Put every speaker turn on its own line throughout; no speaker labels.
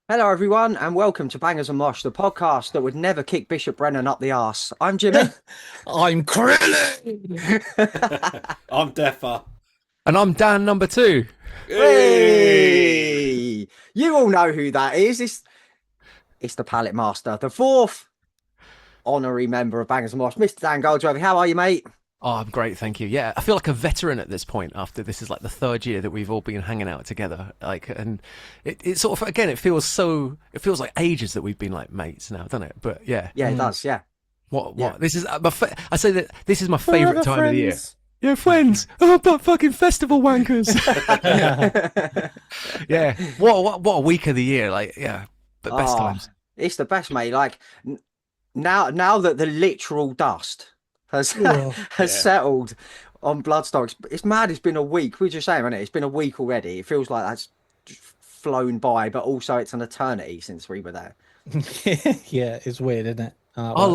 Hello, everyone, and welcome to Bangers and Mosh, the podcast that would never kick Bishop Brennan up the arse. I'm Jimmy.
I'm Krillin.
I'm Deffer.
And I'm Dan number two.
Hey!
Hey, you all know who that is. It's the Pallet Master, the fourth honorary member of Bangers and Mosh, Mr. Dan Goldsworthy. How are you, mate?
Oh, I'm great, thank you. Yeah, I feel like a veteran at this point after this is like the third year that we've all been hanging out together. And it sort of, again, it feels like ages that we've been like mates now, doesn't it? But yeah.
Yeah, it does. Yeah,
What,
yeah.
this is, I say that this is my favourite
Forever
time of the year.
friends.
Yeah, friends. Oh, but fucking festival wankers. Yeah. What a week of the year. Like, yeah, but best
Oh,
times.
it's the best, mate. Like now that the literal dust has
Oh,
has
Yeah.
settled on Bloodstock, it's mad. It's been a week. We're just saying, isn't it? It's been a week already. It feels like that's just flown by, but also it's an eternity since we were there.
Yeah, it's weird, isn't it?
Our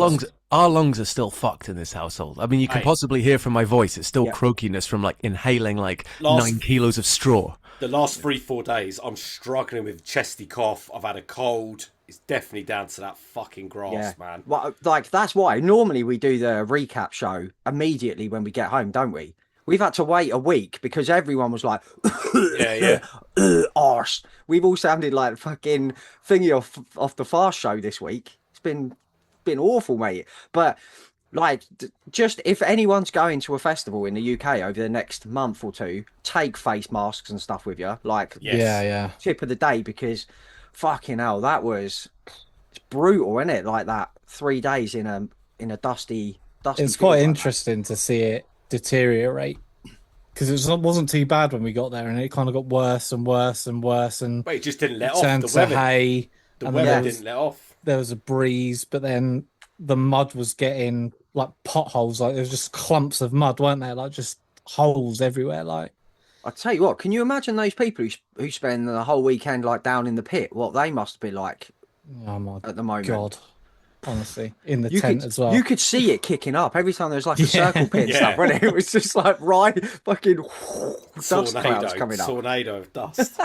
lungs are still fucked in this household. I mean, you can
Hey.
possibly hear from my voice. It's still
Yeah.
croakiness from like inhaling like
Last-
9 kilos of straw.
The last 3-4 days, I'm struggling with chesty cough. I've had a cold. It's definitely down to that fucking grass,
Yeah,
man.
well, like that's why normally we do the recap show immediately when we get home, don't we? We've had to wait a week because everyone was like,
Yeah.
arse. We've all sounded like fucking thingy off the fast show this week. It's been awful, mate. But like, just if anyone's going to a festival in the UK over the next month or two, take face masks and stuff with you. Like,
Yes.
Yeah.
tip of the day, because fucking hell, it's brutal, isn't it? Like that 3 days in a dusty.
It's
field
quite
like that.
interesting to see it deteriorate because wasn't too bad when we got there, and it kind of got worse and worse and worse, and
But it just didn't let
it
off.
turned
The
to
weather,
hay,
the
and then
weather
Yeah.
didn't let off.
there was a breeze, but then the mud was getting like potholes, like there was just clumps of mud, weren't there? Like just holes everywhere. Like,
I tell you what, can you imagine those people who spend the whole weekend like down in the pit? What they must be like
oh my
at the moment.
God, honestly, in the
You
tent
could
as well.
you could see it kicking up every time there was like a
Yeah.
circle pit and
Yeah.
stuff, wasn't it? It was just like right fucking dust clouds
Tornado.
coming up.
Tornado of dust.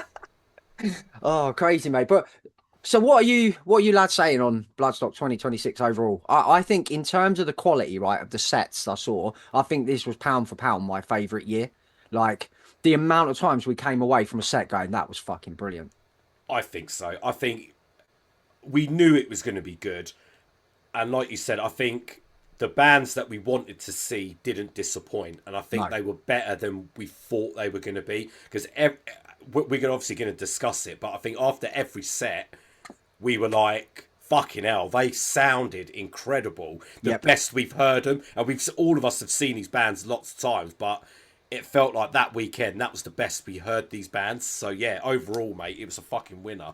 Oh, crazy, mate. But so what are you lads saying on Bloodstock 2026 overall? I think in terms of the quality, right, of the sets I saw, I think this was pound for pound my favourite year. Like the amount of times we came away from a set going, that was fucking brilliant.
I think so. I think we knew it was going to be good. And like you said, I think the bands that we wanted to see didn't disappoint. And I think
No.
they were better than we thought they were going to be. Because we're obviously going to discuss it. But I think after every set, we were like, fucking hell, they sounded incredible. The
Yep.
best we've heard them. And all of us have seen these bands lots of times. But it felt like that weekend, that was the best we heard these bands. So yeah, overall, mate, it was a fucking winner.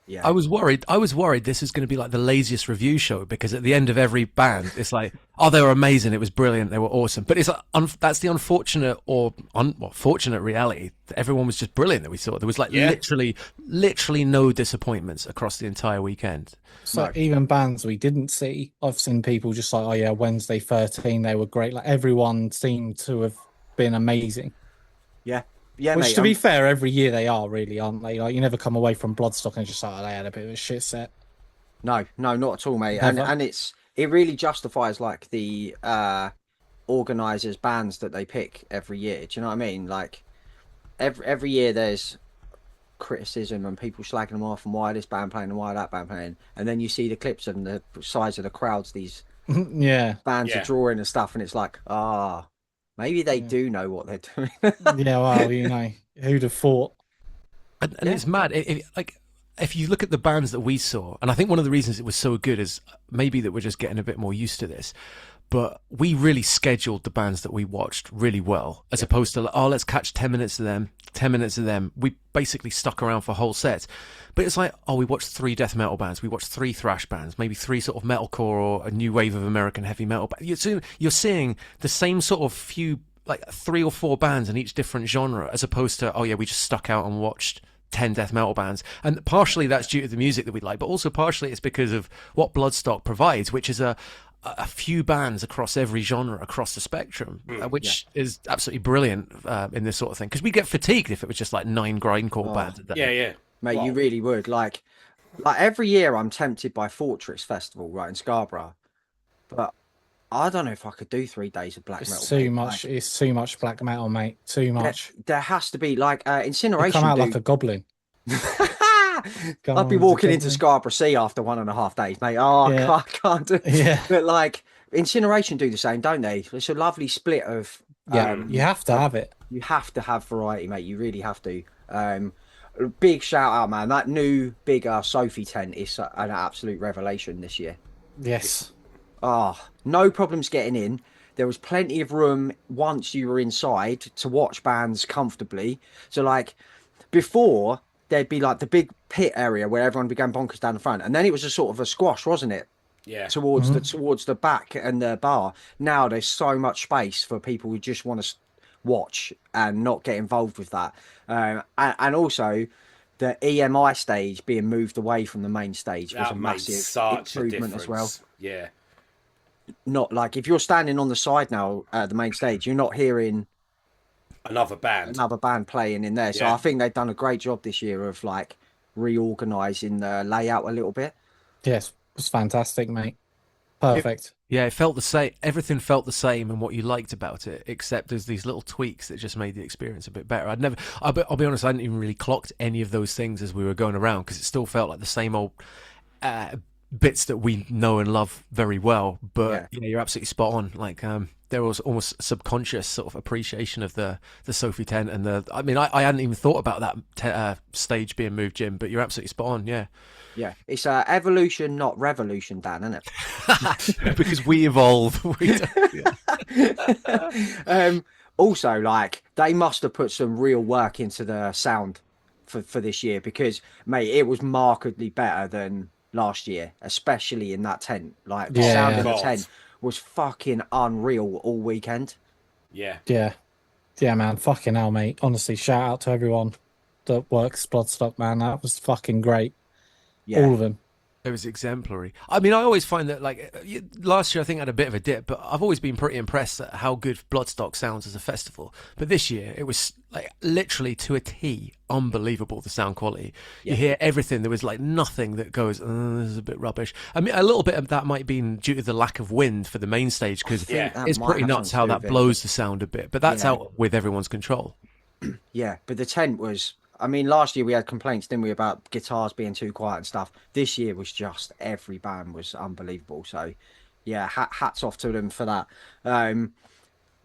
Yeah.
I was worried this is going to be like the laziest review show because at the end of every band, it's like, oh, they were amazing, it was brilliant, they were awesome. But it's like, that's the unfortunate fortunate reality. That everyone was just brilliant that we saw. There was like
Yeah.
literally no disappointments across the entire weekend.
So
No.
even bands we didn't see, I've seen people just like, oh yeah, Wednesday 13, they were great. Like everyone seemed to have been amazing.
Yeah. Yeah,
Which
mate.
to be fair, every year they are really, aren't they? Like you never come away from Bloodstock and just like, oh, they had a bit of a shit set.
No, not at all, mate. And
Never.
and it really justifies like the organizers' bands that they pick every year. Do you know what I mean? Like every year there's criticism and people slagging them off and why this band playing and why that band playing, and then you see the clips and the size of the crowds these
Yeah.
bands are
Yeah.
drawing and stuff, and it's like, maybe they
Yeah.
do know what they're doing.
Yeah, well, you know, who'd have thought?
And it's mad. If you look at the bands that we saw, and I think one of the reasons it was so good is maybe that we're just getting a bit more used to this, but we really scheduled the bands that we watched really well, as opposed to, oh, let's catch 10 minutes of them, 10 minutes of them. We basically stuck around for whole sets. But it's like, oh, we watched 3 death metal bands, we watched 3 thrash bands, maybe 3 sort of metalcore or a new wave of American heavy metal. You're seeing the same sort of few, like 3 or 4 bands in each different genre, as opposed to, oh yeah, we just stuck out and watched 10 death metal bands. And partially that's due to the music that we like, but also partially it's because of what Bloodstock provides, which is a few bands across every genre across the spectrum, which is absolutely brilliant in this sort of thing, because we get fatigued if it was just like 9 grindcore bands a day.
Yeah.
Mate,
Well,
you really would. Like, Like every year, I'm tempted by Fortress Festival right in Scarborough, but I don't know if I could do 3 days of black metal.
It's too
Mate.
much. It's too much black metal, mate. Too
There,
much.
there has to be like
You come
Incineration
out like
do.
a goblin. Come
I'd be
on, as a
walking into
goblin.
Scarborough Sea after 1.5 days, mate. Oh,
Yeah,
I can't do it.
yeah,
But like Incineration do the same, don't they? It's a lovely split of
yeah. You have to have it.
you have to have variety, mate. You really have to. A big shout out, man. That new bigger Sophie tent is an absolute revelation this year.
Yes.
Ah, no problems getting in. There was plenty of room once you were inside to watch bands comfortably. So like before there'd be like the big pit area where everyone began bonkers down the front, and then it was a sort of a squash, wasn't it?
Yeah.
Towards the back and the bar. Now there's so much space for people who just want to watch and not get involved with that. And also the EMI stage being moved away from the main stage was a
That made
massive
such a
improvement
difference.
as well.
Yeah.
Not like if you're standing on the side now at the main stage, you're not hearing
Another band.
another band playing in there. So
Yeah.
I think they've done a great job this year of like reorganizing the layout a little bit.
Yes. It was fantastic, mate. Perfect.
Yeah, it felt the same. Everything felt the same, and what you liked about it, except there's these little tweaks that just made the experience a bit better. I'll be honest, I hadn't even really clocked any of those things as we were going around because it still felt like the same old bits that we know and love very well. But yeah, you're absolutely spot on. Like there was almost subconscious sort of appreciation of the Sophie tent and the. I mean, I hadn't even thought about that stage being moved, Jim. But you're absolutely spot on. Yeah.
Yeah, it's evolution, not revolution, Dan, isn't it?
Because we evolve.
Also, like they must have put some real work into the sound for this year because, mate, it was markedly better than last year, especially in that tent. Like the sound in the
God.
tent was fucking unreal all weekend.
Yeah.
Yeah. Yeah, man. Fucking hell, mate. Honestly, shout out to everyone that works Bloodstock, man. That was fucking great.
Yeah,
All of them.
It was exemplary. I mean, I always find that, like, last year I think I had a bit of a dip, but I've always been pretty impressed at how good Bloodstock sounds as a festival. But this year, it was, like, literally to a T, unbelievable, the sound quality. You hear everything. There was, like, nothing that goes, this is a bit rubbish. I mean, a little bit of that might be due to the lack of wind for the main stage, because
Yeah.
that
it's
might
pretty
have
nuts
something
how
to do
that
with it.
blows the sound a bit. But that's
Yeah.
out with everyone's control.
Yeah, but the tent was. I mean, last year we had complaints, didn't we, about guitars being too quiet and stuff. This year was just every band was unbelievable. So, yeah, hats off to them for that.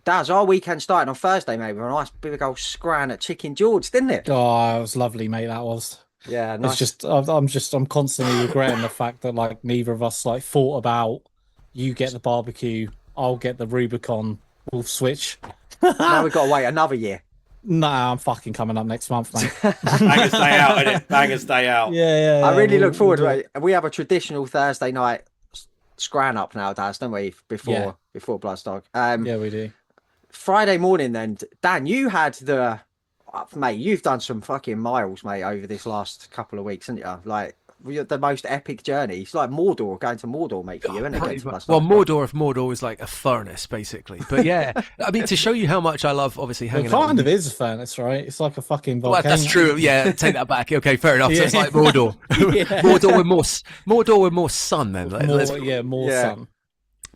Daz, our weekend started on Thursday, mate, with a nice big old scran at Chicken George, didn't it?
Oh, it was lovely, mate. That was.
Yeah,
It's
nice.
just I'm constantly regretting the fact that like neither of us like thought about you get the barbecue, I'll get the Rubicon, we'll switch.
Now we've got to wait another year.
Nah, I'm fucking coming up next month, mate.
Bangers day out, innit? Bangers day out.
Yeah.
I really
we'll-
look forward
we'll
to
do
it. We have a traditional Thursday night scran up now, Daz, don't we?
Yeah.
Before Bloodstock.
Yeah, we do.
Friday morning, then, Dan, you had mate, you've done some fucking miles, mate, over this last couple of weeks, haven't you? Like, the most epic journey. It's like Mordor, going to Mordor, mate, for you, isn't it?
Pretty
Against
much.
Bloodstock?
Well, Mordor was like a furnace, basically. But yeah, I mean, to show you how much I love, obviously,
It
hanging out.
kind of is a furnace, right? It's like a fucking
Well,
volcano.
that's true. Yeah, take that back. Okay, fair enough. So it's
Yeah.
like Mordor.
Yeah.
Mordor with more sun. Then,
More
Yeah.
sun.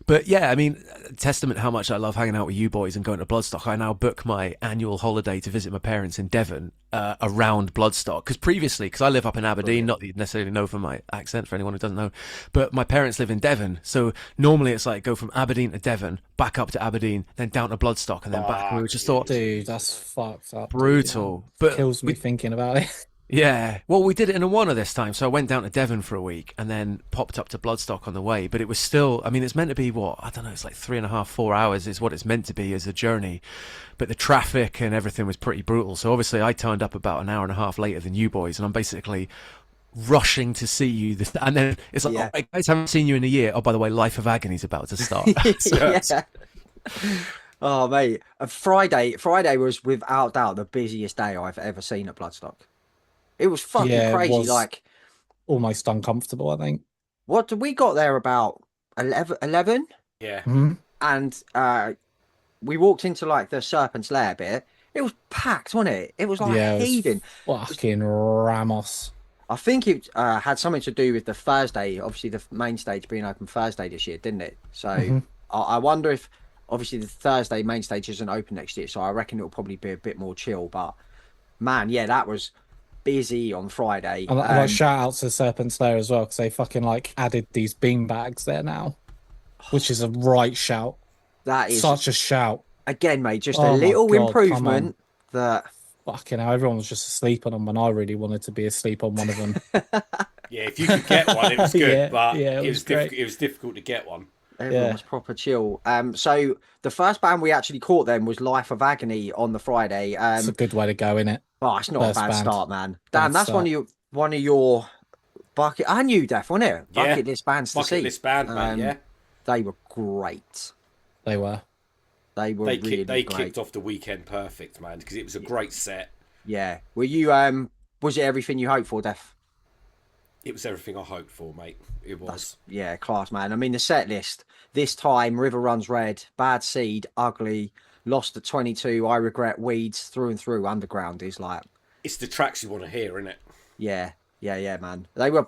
But yeah, I mean, testament how much I love hanging out with you boys and going to Bloodstock. I now book my annual holiday to visit my parents in Devon around Bloodstock. Because previously, because I live up in Aberdeen, not that you necessarily know from my accent for anyone who doesn't know, but my parents live in Devon. So normally it's like go from Aberdeen to Devon, back up to Aberdeen, then down to Bloodstock, and then back. And we just thought,
Dude, that's fucked up. dude.
brutal. But
Kills me thinking about it.
yeah, well, we did it in a Awana this time, so I went down to Devon for a week and then popped up to Bloodstock on the way. But it was still, I mean, it's meant to be what, I don't know, it's like 3.5, 4 hours is what it's meant to be as a journey. But the traffic and everything was pretty brutal. So obviously I turned up about an hour and a half later than you boys, and I'm basically rushing to see you. And then it's like,
Yeah.
oh, guys, haven't seen you in a year. Oh, by the way, Life of Agony is about to start. So-
Yeah. Oh, mate. Friday was without doubt the busiest day I've ever seen at Bloodstock. It was fucking
Yeah, it
crazy.
was.
Like,
Almost uncomfortable, I think.
what did we got there about 11?
Yeah.
And we walked into like the Serpent's Lair bit. It was packed, wasn't it? It was like
Yeah, it was
heaving.
fucking Ramos.
I think it had something to do with the Thursday, obviously the main stage being open Thursday this year, didn't it? So I wonder if, obviously the Thursday main stage isn't open next year, so I reckon it'll probably be a bit more chill. But man, yeah, that was busy on Friday.
And like shout out to Serpent Slayer as well, because they fucking like added these bean bags there now, which is a right shout.
That is
such a shout.
Again, mate, just
Oh
a
my
little
God,
improvement that
Fucking hell, everyone was just asleep on them when I really wanted to be asleep on one of them.
Yeah, if you could get one, it was good,
Yeah,
but
yeah,
it was
great.
it was difficult to get one.
everyone was proper chill. So the first band we actually caught then was Life of Agony on the Friday.
It's a good way to go, innit?
Oh, it's not
First
a bad
band.
start, man.
Bad
Dan, that's
start.
one of your bucket and you, Def, wasn't it?
Yeah.
Bucket list bands to see.
Bucket list band, man, yeah.
They were great.
They were.
They were
They
really
they
great.
kicked off the weekend perfect, man, because it was a great set.
Yeah. Were you was it everything you hoped for, Def?
It was everything I hoped for, mate. It was.
Yeah, class, man. I mean, the set list this time: River Runs Red, Bad Seed, Ugly, Lost at 22, I Regret, Weeds, Through and Through, Underground is like,
It's the tracks you want to hear, isn't it?
yeah, man. They were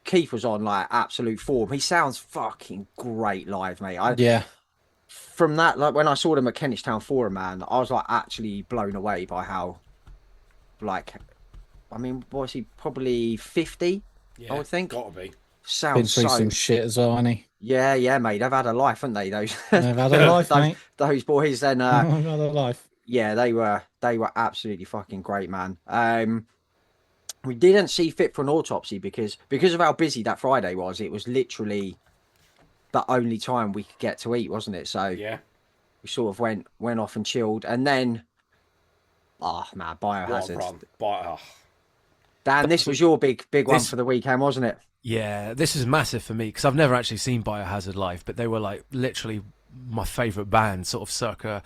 Keith was on like absolute form. He sounds fucking great live, mate.
Yeah.
From that, like when I saw them at Kentish Town Forum, man, I was like actually blown away by how, like, I mean, was he probably 50?
Yeah,
I would think.
gotta be.
Been
Sounds
through
so.
some shit as well, hasn't he?
Yeah, mate. They've had a life, haven't they? Those
They've had a life,
those,
mate.
those boys. And
They've had a life.
yeah, they were absolutely fucking great, man. We didn't see Fit for an Autopsy because of how busy that Friday was. It was literally the only time we could get to eat, wasn't it? So
Yeah.
we sort of went off and chilled, and then man,
What a
Biohazard.
run. But,
Dan, this was your big one
This-
for the weekend, wasn't it?
Yeah, this is massive for me because I've never actually seen Biohazard live, but they were like literally my favourite band, sort of circa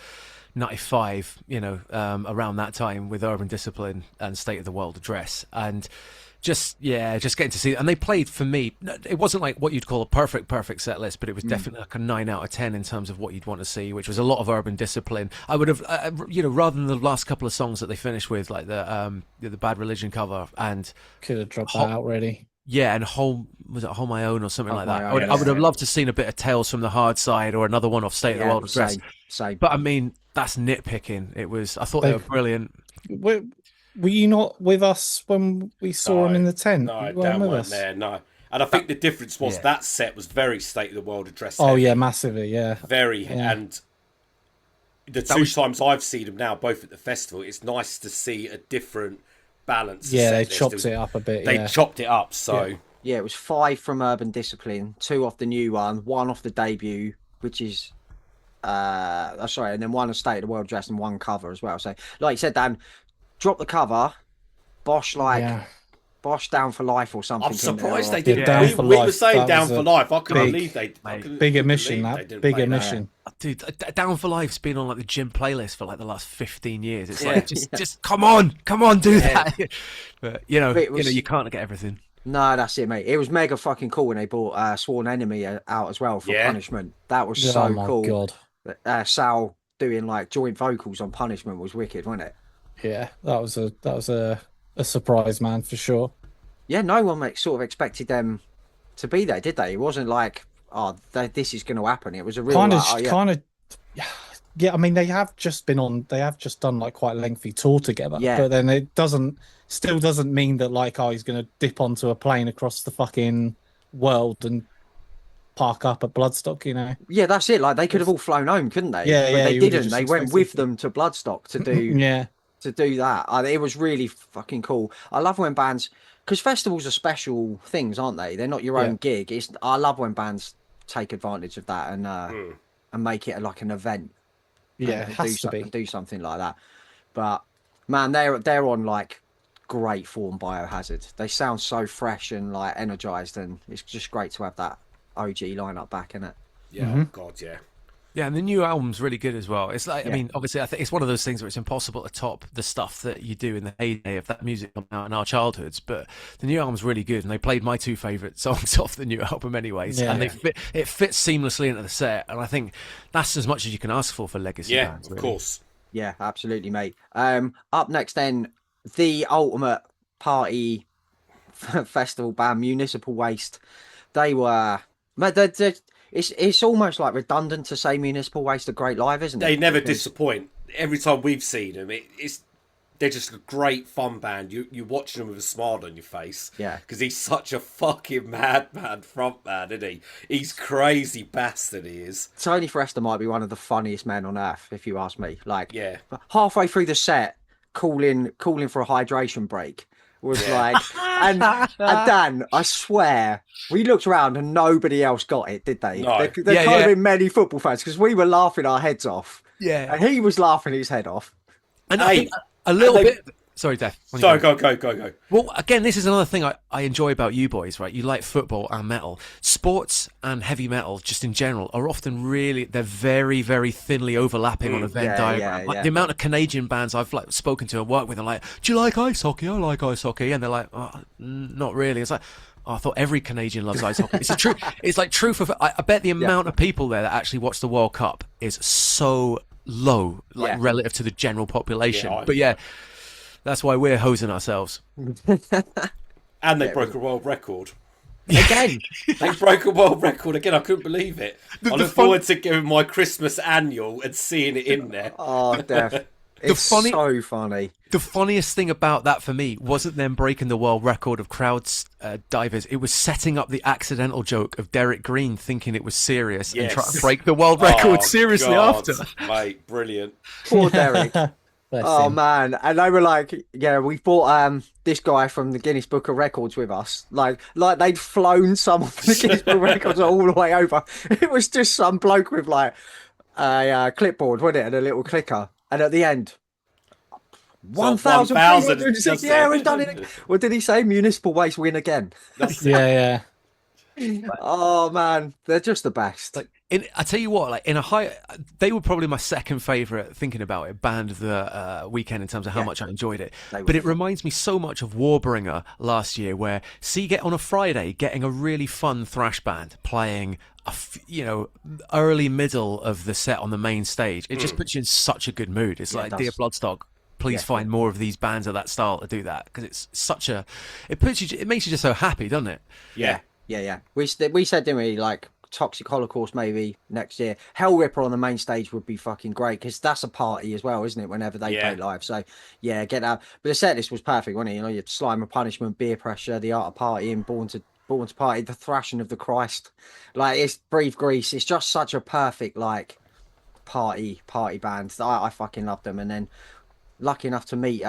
95, around that time with Urban Discipline and State of the World Address. And just getting to see, and they played for me. It wasn't like what you'd call a perfect set list, but it was definitely like a 9 out of 10 in terms of what you'd want to see, which was a lot of Urban Discipline. I would have, rather than the last couple of songs that they finished with, like the Bad Religion cover and
Could have dropped that out already.
and Hold My Own or something
Hold
like that.
My
I would,
Own,
I would have
yeah.
loved to have seen a bit of Tales from the Hard Side or another one off State of the World Address.
Same.
But I mean, that's nitpicking. I thought they were brilliant.
Were you not with us when we saw him in the tent?
No,
You
Dan
weren't with
weren't
us.
there, no. And I think the difference was
yeah.
that set was very State of the World Address.
Oh
heavy.
yeah, massively, yeah.
Very.
Yeah.
And the two times I've seen them now, both at the festival, it's nice to see a different balance. of
Yeah,
set
they
list.
chopped it up a bit.
They
Yeah.
chopped it up, so...
Yeah.
Yeah, it was 5 from Urban Discipline, 2 off the new one off the debut, which is and then 1 a State of the World Dress and 1 cover as well. So, like you said, Dan, drop the cover, Bosch Bosch Down for Life or something.
I'm surprised they
in there.
didn't.
Down
we
for
we
Life,
were saying
that
Down
was
for
a
Life. I couldn't
big-
believe they...
Big omission, that. Big omission.
Dude, Down for Life's been on like the gym playlist for like the last 15 years. It's like just come on, do that. But you can't get everything.
No, that's it, mate. It was mega fucking cool when they brought Sworn Enemy out as well for Punishment. That was so
Oh my
cool.
God.
Sal doing like joint vocals on Punishment was wicked, wasn't it?
Yeah, that was a surprise, man, for sure.
Yeah, no one sort of expected them to be there, did they? It wasn't like, this is going to happen. It was a real
Kind
like,
of. Yeah, I mean, they have just done like quite a lengthy tour together.
Yeah.
But then it still doesn't mean that like, he's going to dip onto a plane across the fucking world and park up at Bloodstock,
Yeah, that's it. Like they could have all flown home, couldn't they?
Yeah,
But
yeah,
they
you would've
didn't.
just
They went
expected
with
to.
them to Bloodstock to do
Yeah.
to do that. It was really fucking cool. I love when bands, because festivals are special things, aren't they? They're not your own gig. I love when bands take advantage of that and make it like an event.
Yeah, it
and
has to be.
do something like that. But man, they're on like great form. Biohazard. They sound so fresh and like energized, and it's just great to have that OG lineup back in it.
Yeah, oh God, yeah.
Yeah, and the new album's really good as well. It's like, I mean, obviously, I think it's one of those things where it's impossible to top the stuff that you do in the heyday of that music coming out in our childhoods. But the new album's really good, and they played my 2 favourite songs off the new album, anyways.
Yeah.
And it fits seamlessly into the set, and I think that's as much as you can ask for legacy bands.
Of
really.
course.
Yeah, absolutely, mate. Up next, then, the ultimate party festival band, Municipal Waste. They were, but it's almost like redundant to say Municipal Waste are great live, isn't it?
They never disappoint. Every time we've seen them, they're just a great fun band. You watching them with a smile on your face.
Yeah.
Because he's such a fucking madman frontman, isn't he? He's crazy bastard, he is.
Tony Forrester might be one of the funniest men on earth, if you ask me. Like,
Yeah.
halfway through the set, calling for a hydration break was like, and Dan, I swear, we looked around and nobody else got it, did they?
No.
There could have been many football fans because we were laughing our heads off.
Yeah.
And he was laughing his head off.
And I think a little bit. Sorry, Def.
Sorry, go.
Well, again, this is another thing I enjoy about you boys, right? You like football and metal. Sports and heavy metal, just in general, are often they're very, very thinly overlapping on a Venn diagram. Like the amount of Canadian bands I've like spoken to and worked with are like, do you like ice hockey? I like ice hockey. And they're like, oh, not really. It's like, oh, I thought every Canadian loves ice hockey. It's like true for, I bet the amount of people there that actually watch the World Cup is so low, like relative to the general population. But yeah, that's why we're hosing ourselves.
And they broke a world record.
Again.
They broke a world record again. I couldn't believe it. I look forward to giving my Christmas annual and seeing it in there.
Oh, Def. It's so funny.
The funniest thing about that for me wasn't them breaking the world record of crowd divers. It was setting up the accidental joke of Derek Green thinking it was serious and trying to break the world record seriously after.
Mate, brilliant.
Poor Derek. Oh man, and they were like, yeah, we brought this guy from the Guinness Book of Records with us, like they'd flown someone from the Guinness Book of Records all the way over. It was just some bloke with like a clipboard, wasn't it, and a little clicker, and at the end, 1,360. Yeah, we've done it. What did he say? Municipal Waste win again.
Yeah.
Oh man, they're just the best.
Like, I tell you what, like they were probably my second favorite, thinking about it, band of the weekend in terms of how much I enjoyed it. But it reminds me so much of Warbringer last year, where on a Friday getting a really fun thrash band playing early middle of the set on the main stage. It just puts you in such a good mood. It's like, dear Bloodstock, please find more of these bands of that style to do that, because it's such a. It makes you just so happy, doesn't it?
Yeah. We said, didn't we, like Toxic Holocaust maybe next year. Hell Ripper on the main stage would be fucking great, because that's a party as well, isn't it? Whenever they play live, so yeah, get that. But the set list was perfect, wasn't it? You know, you had Slime of Punishment, Beer Pressure, The Art of Partying, Born to Party, The Thrashing of the Christ. Like, it's Breathe Grease. It's just such a perfect like party band. I fucking love them. And then lucky enough to meet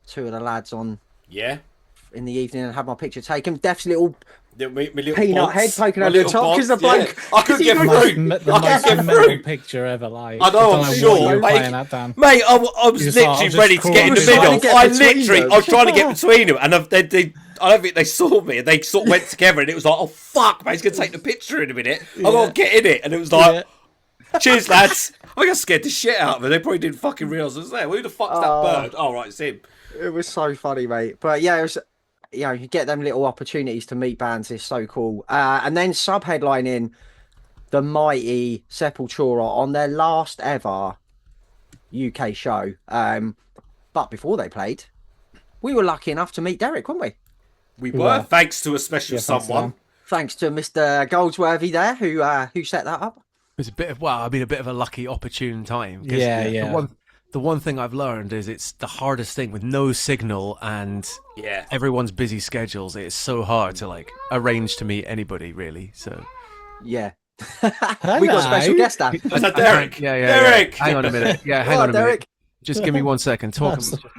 two of the lads in the evening and have my picture taken. Def's little peanut head poking over the top because the bloke.
I couldn't get through.
The most memorable picture ever. Like,
I know, I'm sure, mate. I was literally ready to get in the middle. I was trying to get between them, and I don't think they saw me, and they sort of went together, and it was like, oh fuck, mate, he's gonna take the picture in a minute. I gotta get in it, and it was like, cheers, lads. I got scared the shit out of them. They probably didn't fucking realise I was there. Who the fuck's that bird? Oh right, it's him.
It was so funny, mate. But yeah, it was. You know, you get them little opportunities to meet bands. It's so cool. And then sub-headlining the mighty Sepultura on their last ever UK show. But before they played, we were lucky enough to meet Derek, weren't we?
We were, thanks to a special someone.
Thanks to Mr. Goldsworthy there, who set that up.
It was a bit of a lucky, opportune time.
Yeah.
The one thing I've learned is it's the hardest thing with no signal and everyone's busy schedules. It's so hard to like arrange to meet anybody, really. So
yeah, we got a special guest. Dan.
Is that Derek?
Yeah.
Derek.
Hang on a minute. Yeah, hang on a minute.
Derek.
Just give me 1 second.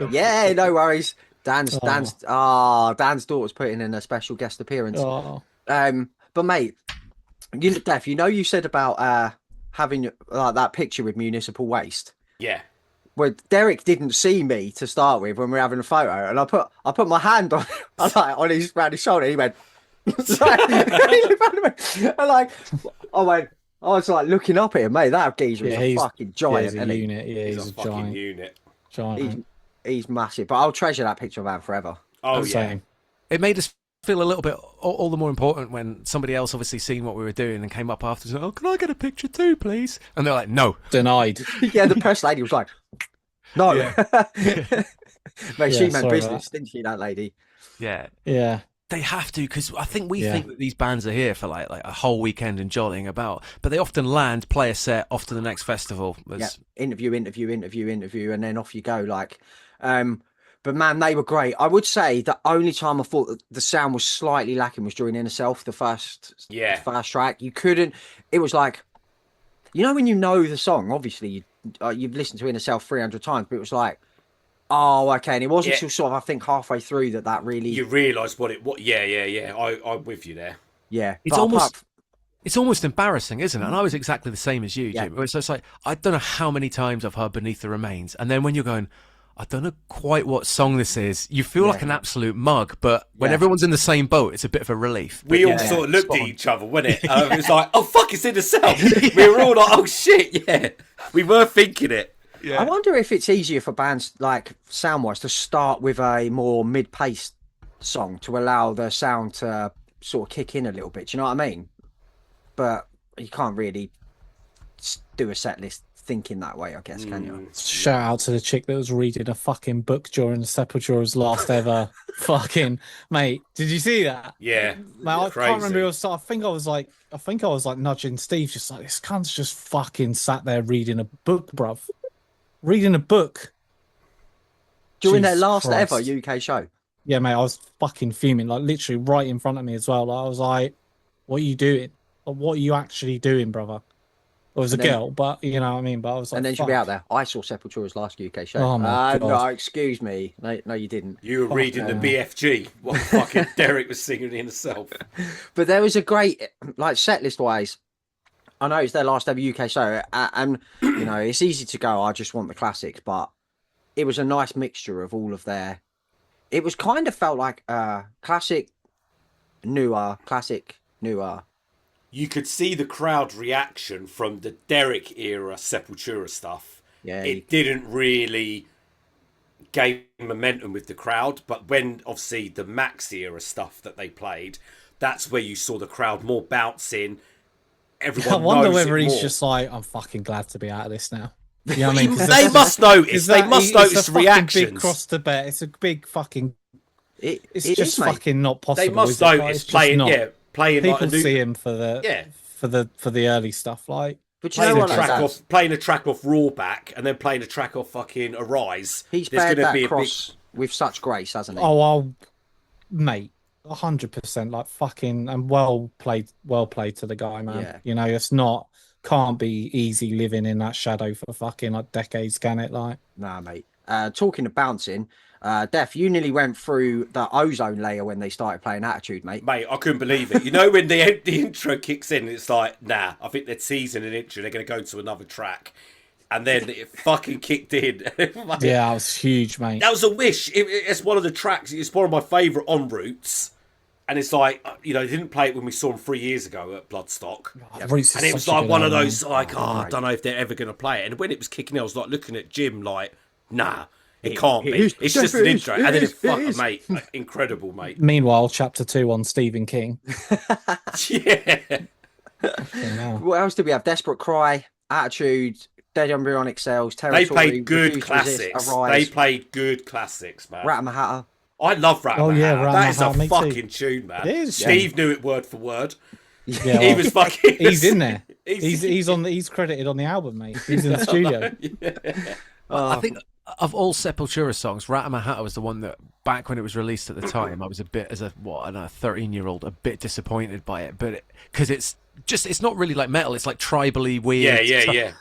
Yeah, no worries. Dan's daughter's putting in a special guest appearance. But mate, Def, you said about having that picture with Municipal Waste.
Yeah.
Well, Derek didn't see me to start with when we were having a photo, and I put my hand on around his shoulder. And he went, I was like looking up at him, mate. That geezer is a fucking giant.
He's a unit. Yeah, he's a
fucking unit.
Giant.
He's massive. But I'll treasure that picture of him forever.
Oh yeah.
Same.
It made us feel a little bit all the more important when somebody else obviously seen what we were doing and came up after and said, oh, can I get a picture too, please? And they're like, no.
Denied.
Yeah, the press lady was like, no. Mate,
Yeah,
she meant
sorry about
business, didn't she, that lady?
Yeah.
Yeah.
They have to, because I think we
Yeah.
think that these bands are here for like a whole weekend and jollying about, but they often land, play a set, off to the next festival.
Yeah, interview, and then off you go. Like, but man, they were great. I would say the only time I thought that the sound was slightly lacking was during Inner Self, the first track. You couldn't. It was like, when you know the song, obviously you've listened to Inner Self 300 times, but it was like, oh, okay. And it wasn't until sort of, I think, halfway through that really.
You realise what? Yeah. I'm with you there.
Yeah,
It's almost embarrassing, isn't it? And I was exactly the same as you, Jim. So it's like, I don't know how many times I've heard Beneath the Remains, and then when you're going, I don't know quite what song this is, you feel like an absolute mug, but when everyone's in the same boat, it's a bit of a relief.
We all sort of looked at each other, wasn't it? It was like, oh, fuck, it's in the cell. We were all like, oh, shit, yeah. We were thinking it.
Yeah. I wonder if it's easier for bands, like, sound-wise, to start with a more mid-paced song to allow the sound to sort of kick in a little bit. Do you know what I mean? But you can't really do a set list thinking that way, I guess, can you?
Shout out to the chick that was reading a fucking book during Sepultura's last ever fucking mate. Did you see that?
Yeah,
mate, I can't remember who I was. I think I was like nudging Steve, just like, this cunt's just fucking sat there reading a book, bruv. Reading a book
during their last ever UK show.
Yeah, mate, I was fucking fuming, like literally right in front of me as well. Like, I was like, "What are you doing? Like, what are you actually doing, brother?" It was a girl, but you know what I mean. But I was like,
and then she'll be out there. I saw Sepultura's last UK show.
Oh my God.
No, excuse me. No, you didn't.
You were reading the BFG. What fucking Derek was singing in himself.
But there was a great, like, set list wise. I know it's their last ever UK show, and it's easy to go, I just want the classics, but it was a nice mixture of all of their. It was kind of felt like classic, newer.
You could see the crowd reaction from the Derek era Sepultura stuff.
Yeah,
it didn't really gain momentum with the crowd, but when obviously the Max era stuff that they played, that's where you saw the crowd more bouncing. Everyone
I wonder
knows
whether
it
he's
more.
just like, I'm fucking glad to be out of this now. You know what I mean?
They must notice. They must notice reactions.
Big cross to bear. It's a big fucking. It's
it
just
is,
fucking not possible.
They must notice playing. Yeah, playing.
People
like
see him for the for the early stuff, like.
But you know what?
Playing a track off Raw back and then playing a track off fucking Arise.
He's bared that cross with such grace, hasn't he?
Oh, mate. 100%, like fucking, and well played to the guy, man. Yeah. It's can't be easy living in that shadow for fucking like decades, can it? Like,
nah, mate. Talking of bouncing, Def, you nearly went through the ozone layer when they started playing Attitude, mate.
Mate, I couldn't believe it. When the intro kicks in, it's like, nah, I think they're teasing an intro. They're going to go to another track. And then it fucking kicked in.
Yeah, that was huge, mate.
That was a wish. It's one of the tracks. It's one of my favourite en routes. And it's like, they didn't play it when we saw them 3 years ago at Bloodstock. And it was like one of those, like, I don't know if they're ever going to play it. And when it was kicking in, I was like looking at Jim like, nah, it can't be. It's just an intro. And then mate, incredible, mate.
Meanwhile, chapter 2 on Stephen King.
Yeah.
What else did we have? Desperate Cry, Attitude, Dead Embryonic Cells, Territory.
They played good classics. They played good classics, man.
Rat-a-Mahatta.
I love Rat-a-Mahatta.
Oh, yeah,
that is a
too.
fucking tune, man.
It is,
Steve knew it word for word.
Yeah,
he was fucking.
He's in there. He's credited on the album, mate. He's in the studio.
I think of all Sepultura songs, Rat-a-Mahatta was the one that, back when it was released at the time, I was a bit, as a 13-year-old, a bit disappointed by it, but because it's not really like metal. It's like tribally weird.
Yeah.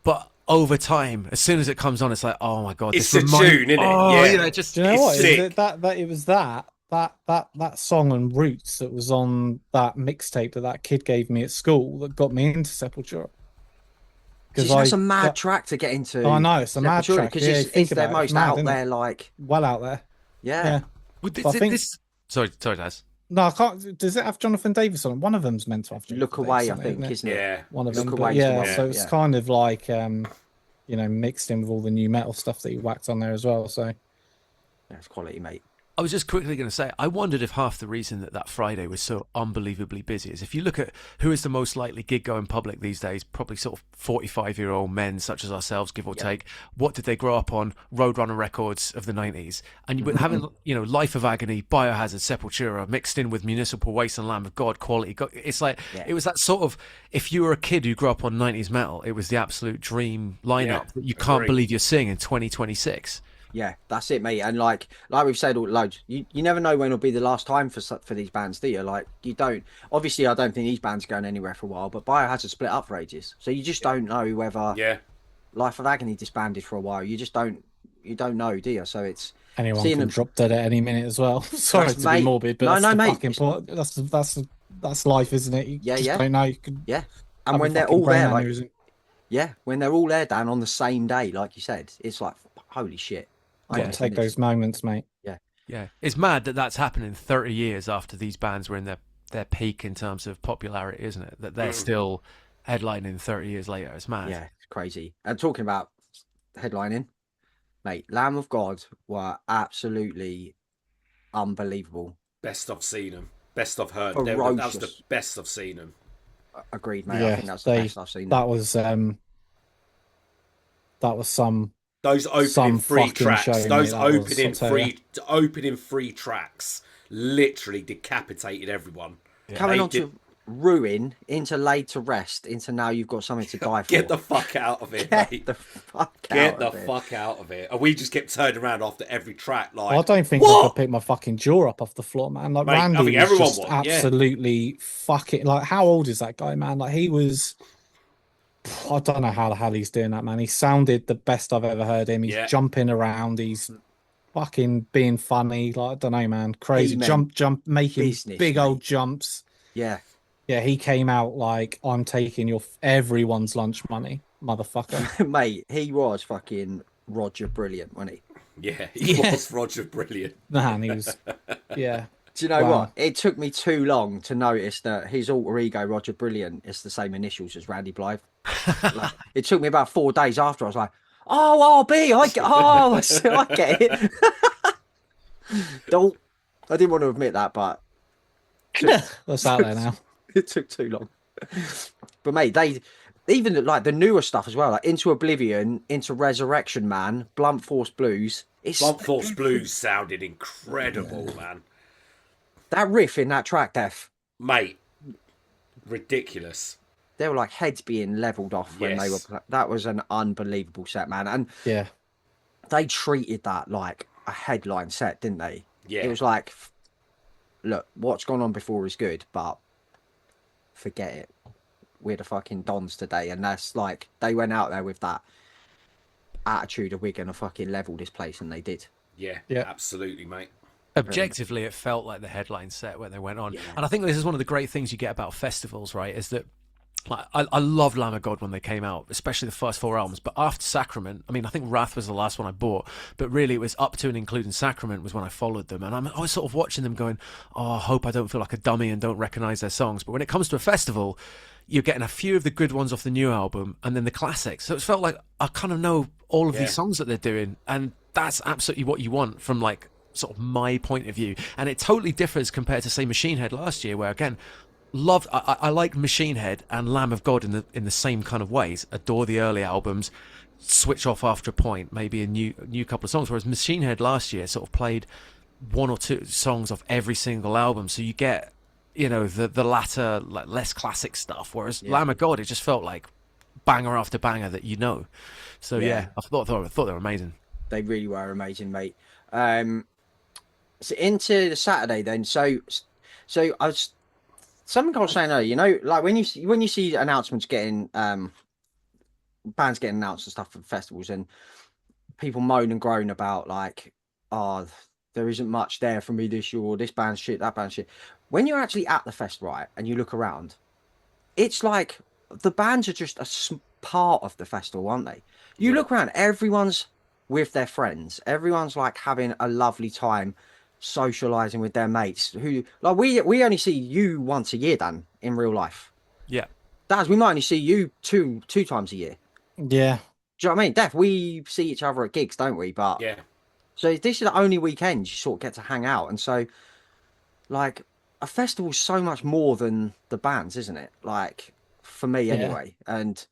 But
over time, as soon as it comes on, it's like, oh my god,
it's a tune, isn't it?
Oh,
yeah.
Do
you know what?
Sick.
It was that song and Roots that was on that mixtape that kid gave me at school that got me into Sepultura.
Because that's a mad track to get into.
Oh, I know, it's a mad track
because it's their most out there, like
well out there.
Yeah.
Sorry, Daz.
No, I can't. Does it have Jonathan Davis on it? One of them's meant to have Jonathan
Look Away,
Davis
I think, isn't it?
Yeah.
One of them.
Look Away.
So it's kind of like, mixed in with all the new metal stuff that he whacked on there as well. So
that's quality, mate.
I was just quickly going to say, I wondered if half the reason that Friday was so unbelievably busy is if you look at who is the most likely gig-going public these days, probably sort of 45-year-old men such as ourselves, give or take. What did they grow up on? Roadrunner records of the 90s. And you having, Life of Agony, Biohazard, Sepultura, mixed in with Municipal Waste and Lamb of God quality. It's like, it was that sort of, if you were a kid who grew up on 90s metal, it was the absolute dream lineup that you can't believe you're seeing in 2026.
Yeah, that's it, mate. And like we've said all loads, you never know when it'll be the last time for these bands, do you? Like, you don't. Obviously, I don't think these bands are going anywhere for a while. But Biohazard split up for ages, so you just don't know whether Life of Agony disbanded for a while. You just don't. You don't know, do you? So it's
anyone can drop dead at any minute as well. Sorry to be morbid, but that's
mate.
Fucking point. That's life, isn't it? You just don't know. You could
and when they're all there, when they're all there, Dan, on the same day, like you said, it's like holy shit.
Take those moments, mate.
Yeah. It's mad that that's happening 30 years after these bands were in their peak in terms of popularity, isn't it? That they're still headlining 30 years later. It's mad.
Yeah, it's crazy. And talking about headlining, mate, Lamb of God were absolutely unbelievable.
Best I've seen them. Best I've heard. That was the best I've seen them.
Agreed, mate. I think that's the best I've seen.
That was some.
Those opening free tracks, opening free tracks, literally decapitated everyone.
Coming on to Ruin, into Laid to Rest, into Now You've Got Something to Die For.
Get the fuck out of it, mate.
Get the fuck
out of it. And we just kept turning around after every track. Like,
I don't think I could pick my fucking jaw up off the floor, man. Like, mate, Randy was just absolutely fucking. Like, how old is that guy, man? Like, he was. I don't know how the hell he's doing that, man. He sounded the best I've ever heard him. He's jumping around. He's fucking being funny. Like, I don't know, man. Crazy. Jump, making big old jumps.
Yeah.
Yeah, he came out like, I'm taking everyone's lunch money, motherfucker.
Mate, he was fucking Roger Brilliant, wasn't he?
Yeah, he was Roger Brilliant.
Man, he was, yeah.
Do you know what? It took me too long to notice that his alter ego, Roger Brilliant, is the same initials as Randy Blythe. It took me about 4 days after. I was like, oh, RB, I get it. I didn't want to admit that, but
that's out there now.
It took too long. But mate, they even like the newer stuff as well, like Into Oblivion, Into Resurrection Man, Blunt Force Blues.
Blunt Force Blues sounded incredible, man.
That riff in that track, Def.
Mate, ridiculous.
They were like heads being leveled off when they were. That was an unbelievable set, man. And they treated that like a headline set, didn't they?
Yeah.
It was like, look, what's gone on before is good, but forget it. We're the fucking Dons today. And that's like, they went out there with that attitude of we're going to fucking level this place, and they did.
Yeah, absolutely, mate.
Objectively, it felt like the headline set when they went on. And I think this is one of the great things you get about festivals, right? Is that like, I loved Lamb of God when they came out, especially the first 4 albums. But after Sacrament, I mean, I think Wrath was the last one I bought, but really it was up to and including Sacrament was when I followed them. And I was sort of watching them going, I hope I don't feel like a dummy and don't recognise their songs. But when it comes to a festival, you're getting a few of the good ones off the new album and then the classics. So it felt like I kind of know all of these songs that they're doing. And that's absolutely what you want from like sort of my point of view. And it totally differs compared to, say, Machine Head last year, where again, I like Machine Head and Lamb of God in the same kind of ways. Adore the early albums, switch off after a point, maybe a new couple of songs. Whereas Machine Head last year sort of played 1 or 2 songs off every single album, so you get the latter like less classic stuff. Whereas Lamb of God, it just felt like banger after banger that So I thought they were amazing.
They really were amazing, mate. So into the Saturday then. So I was. Something I was saying earlier, like when you see announcements getting bands getting announced and stuff for festivals, and people moan and groan about like, there isn't much there for me this year, or this band's shit, that band's shit. When you're actually at the fest, right, and you look around, it's like the bands are just a part of the festival, aren't they? You look around, everyone's with their friends, everyone's like having a lovely time, socializing with their mates who like we only see you once a year, Dan, in real life. Daz, we might only see you two times a year.
Do
you know what I mean? Def, we see each other at gigs, don't we? But So this is the only weekend you sort of get to hang out, and so like a festival's so much more than the bands, isn't it? Like for me anyway, and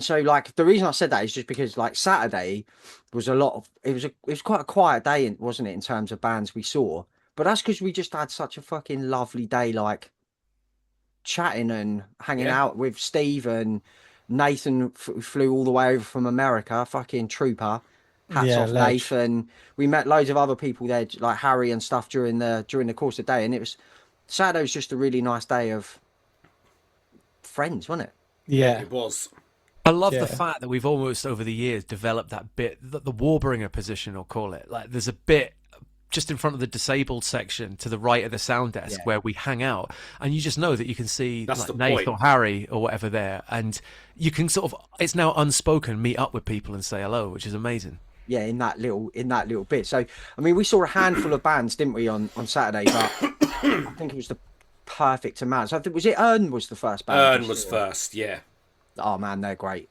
so like the reason I said that is just because like Saturday was it was quite a quiet day, wasn't it, in terms of bands we saw, but that's because we just had such a fucking lovely day, like chatting and hanging out with Steve and Nathan flew all the way over from America, fucking trooper. Hats off, Nathan. We met loads of other people there, like Harry and stuff during the course of the day, and it was Saturday was just a really nice day of friends, wasn't it?
Yeah,
it was.
I love the fact that we've almost over the years developed that bit, the Warbringer position, I'll call it. Like there's a bit just in front of the disabled section to the right of the sound desk where we hang out, and you just know that you can see like Nate or Harry or whatever there, and you can sort of, it's now unspoken, meet up with people and say hello, which is amazing.
Yeah, in that little bit. So I mean, we saw a handful of bands, didn't we, on Saturday? But I think it was the perfect amount. So I think, was it Ern was the first band?
Ern was first, yeah.
Oh man, they're great.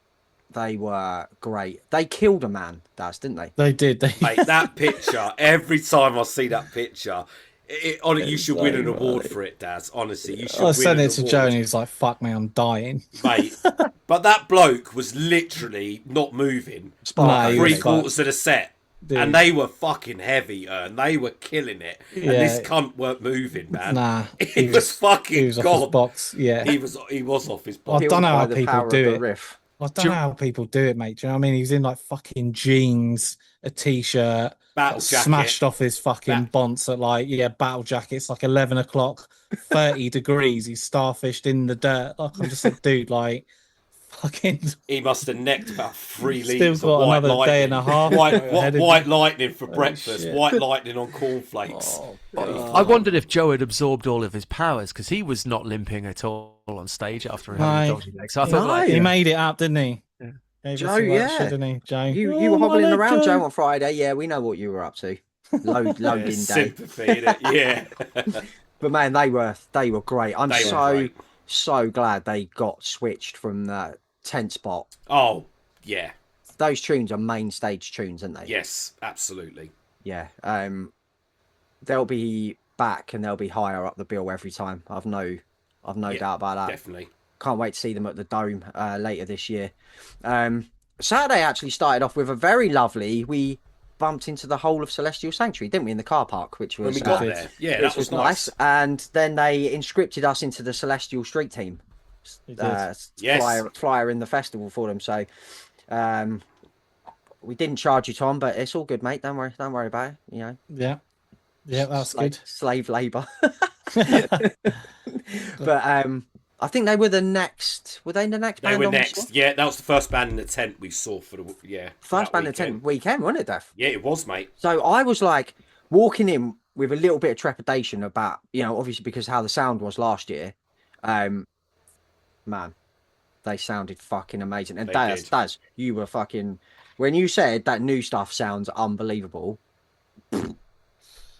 They were great. They killed a man, didn't they?
They did.
Mate, that picture, every time I see that picture, you should win an award for it, Daz. Honestly, you should win an award.
I sent it to Joe and he's like, fuck me, I'm dying.
Mate, but that bloke was literally not moving. Three-quarters of the set. Dude. And they were fucking heavy, and they were killing it. And this cunt weren't moving, man.
Nah,
he was fucking
he was
gone.
Off his box. Yeah,
he was off his box.
I don't know how people do it. I don't know how people do it, mate. Do you know what I mean? He was in like fucking jeans, a t-shirt, smashed off his fucking bonce at like battle jacket. It's like 11 o'clock, 30 degrees. He's starfished in the dirt. Like I'm just like, dude, like. Fucking...
He must have necked about 3
Still
litres
got
of white
another
lightning.
day and a half.
White lightning for breakfast. White lightning on cornflakes.
I wondered if Joe had absorbed all of his powers because he was not limping at all on stage after having a dodgy leg. So I thought
he made it up, didn't he?
Yeah. Joe, didn't he? Joe, you were hobbling around, Joe, on Friday. Yeah, we know what you were up to. Loading day.
Sympathy, innit? Yeah.
But man, they were great. I'm so glad they got switched from the tent spot.
Oh, yeah.
Those tunes are main stage tunes, aren't they?
Yes, absolutely.
Yeah. They'll be back and they'll be higher up the bill every time. I've no doubt about that.
Definitely.
Can't wait to see them at the Dome later this year. Saturday actually started off with a very lovely. We bumped into the whole of Celestial Sanctuary, didn't we, in the car park, which was
when we got there. Yeah, that was nice.
And then they inscripted us into the Celestial Street Team. Flyer in the festival for them. So we didn't charge you, Tom, but it's all good, mate. Don't worry about it. You know.
Yeah, that's good.
Slave labor. But I think they were the next. Were they the next band?
They were next. Yeah, that was the first band in the tent we saw for the
first band in the tent weekend, wasn't it, Def?
Yeah, it was, mate.
So I was like walking in with a little bit of trepidation about, obviously because how the sound was last year. Man, they sounded fucking amazing. And Daz, you were fucking... When you said that new stuff sounds unbelievable...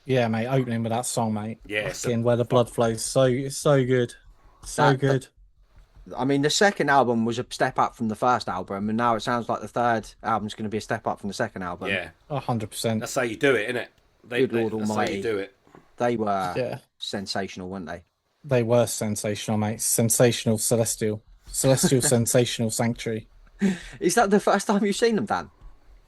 Yeah, mate, opening with that song, mate.
Yeah.
Fucking Where the Blood Flows. It's so good. So good.
I mean, the second album was a step up from the first album, and now it sounds like the third album's going to be a step up from the second album.
Yeah.
100%.
That's how you do it, isn't it?
Good Lord Almighty.
That's how you do it.
They were sensational, weren't they?
They were sensational, mate. Sensational Celestial Sensational Sanctuary.
Is that the first time you've seen them, Dan?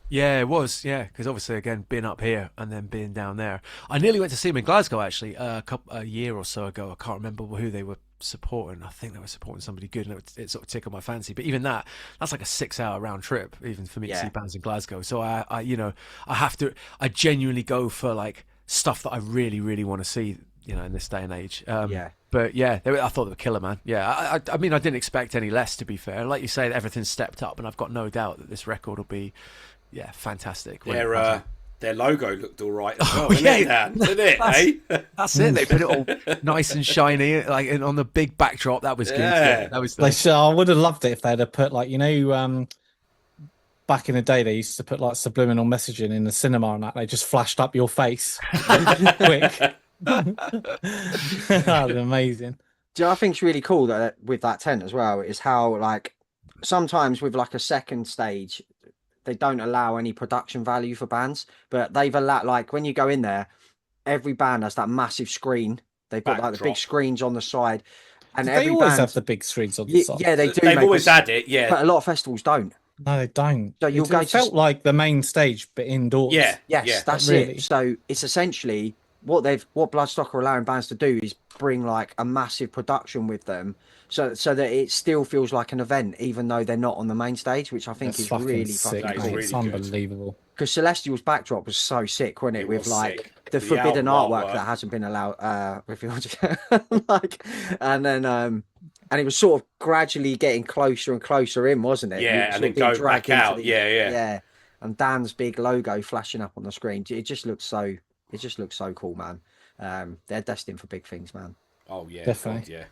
Yeah, it was. Yeah, because obviously, again, being up here and then being down there, I nearly went to see them in Glasgow actually a year or so ago. I can't remember who they were supporting. I think they were supporting somebody good, and it sort of tickled my fancy. But even that's like a 6-hour round trip, even for me to see bands in Glasgow. So I genuinely go for like stuff that I really, really want to see, in this day and age. But yeah, I thought they were killer, man. Yeah, I mean, I didn't expect any less, to be fair. Like you say, everything's stepped up, and I've got no doubt that this record will be, fantastic.
Their logo looked all right as well, didn't it?
That's it. They put it all nice and shiny, like on the big backdrop. That was good. Yeah, that was.
I would have loved it if they'd have put like back in the day they used to put like subliminal messaging in the cinema and that they just flashed up your face quick. That was amazing.
Do you know, I think it's really cool that with that tent as well is how like sometimes with like a second stage they don't allow any production value for bands, but they've allowed, like, when you go in there, every band has that massive screen. They've got like the big screens on the side, and
they always have the big screens on the side.
Yeah, they do.
They've always had it,
but a lot of festivals don't.
No, they don't.
So you'll go
it felt like the main stage, but indoors.
Yeah,
yes, that's
really
it. So it's essentially what Bloodstock are allowing bands to do is bring like a massive production with them, so that it still feels like an event, even though they're not on the main stage, which I think is really
sick,
fucking cool.
It's unbelievable.
Because Celestial's backdrop was so sick, wasn't it?
It
With
was
like
sick.
the forbidden artwork that hasn't been allowed revealed. Like, and then and it was sort of gradually getting closer and closer in, wasn't it?
Yeah, and then go back out.
Yeah. And Dan's big logo flashing up on the screen. It just looks so cool, man. They're destined for big things, man.
Oh yeah,
definitely.
God,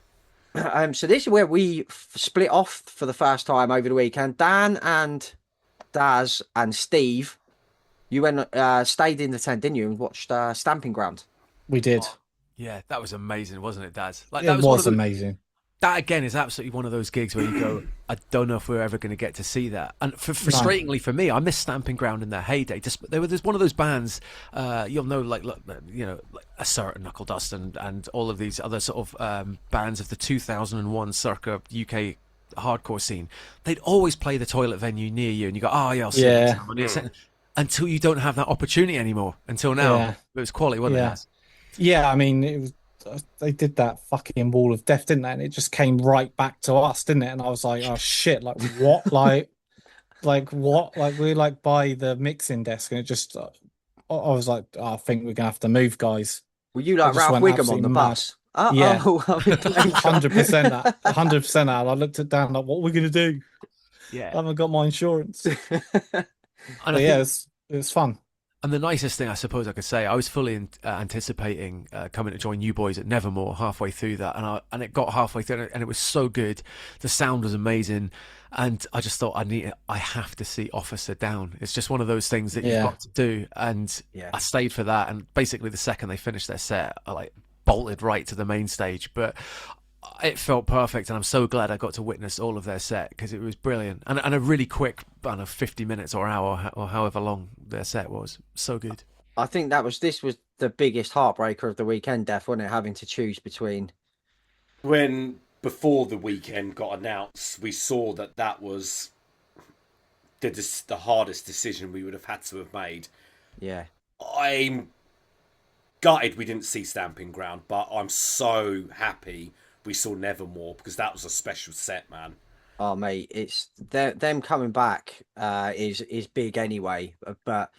yeah.
So this is where we split off for the first time over the weekend. Dan and Daz and Steve, you went stayed in the tent, didn't you, and watched Stamping Ground?
We did.
Yeah, that was amazing, wasn't it, Daz? Like,
It was amazing.
That again is absolutely one of those gigs where you go, I don't know if we're ever going to get to see that. And frustratingly for me, I miss Stamping Ground in their heyday. There's one of those bands, you'll know, like Assert and Knuckle Dust and all of these other sort of bands of the 2001 circa UK hardcore scene. They'd always play the toilet venue near you, and you go, oh yeah, I'll see it. Until you don't have that opportunity anymore. Until now, it was quality, wasn't it?
Yeah, I mean, it was. They did that fucking wall of death, didn't they? And it just came right back to us, didn't it? And I was like, oh shit, like what? like what? Like we're like by the mixing desk, and it just, I was like, oh, I think we're gonna have to move, guys.
Were you like Ralph Wiggum on the bus?
Yeah, 100% that, 100% that. I looked at Dan like, what are we gonna do?
Yeah,
I haven't got my insurance.
And
it was fun.
And the nicest thing I suppose I could say, I was fully anticipating coming to join you boys at Nevermore halfway through that, and it got halfway through, and it was so good. The sound was amazing, and I just thought I have to see Officer Down. It's just one of those things that you've got to do, and I stayed for that. And basically, the second they finished their set, I like bolted right to the main stage, but it felt perfect, and I'm so glad I got to witness all of their set because it was brilliant, and a really quick, I don't know, 50 minutes or hour or however long their set was. So good.
I think this was the biggest heartbreaker of the weekend, Def, wasn't it? Having to choose between.
When before the weekend got announced, we saw that was the hardest decision we would have had to have made.
Yeah,
I'm gutted we didn't see Stamping Ground, but I'm so happy we saw Nevermore because that was a special set, man.
Oh mate, it's them coming back is big anyway, but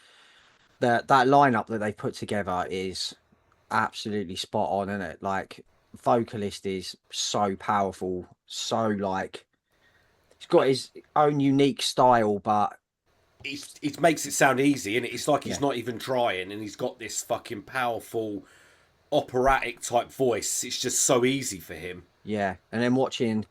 that lineup that they put together is absolutely spot on, isn't it? Like, vocalist is so powerful, so like he's got his own unique style, but
it makes it sound easy, and it's like he's not even trying, and he's got this fucking powerful operatic type voice. It's just so easy for him.
Yeah, and then watching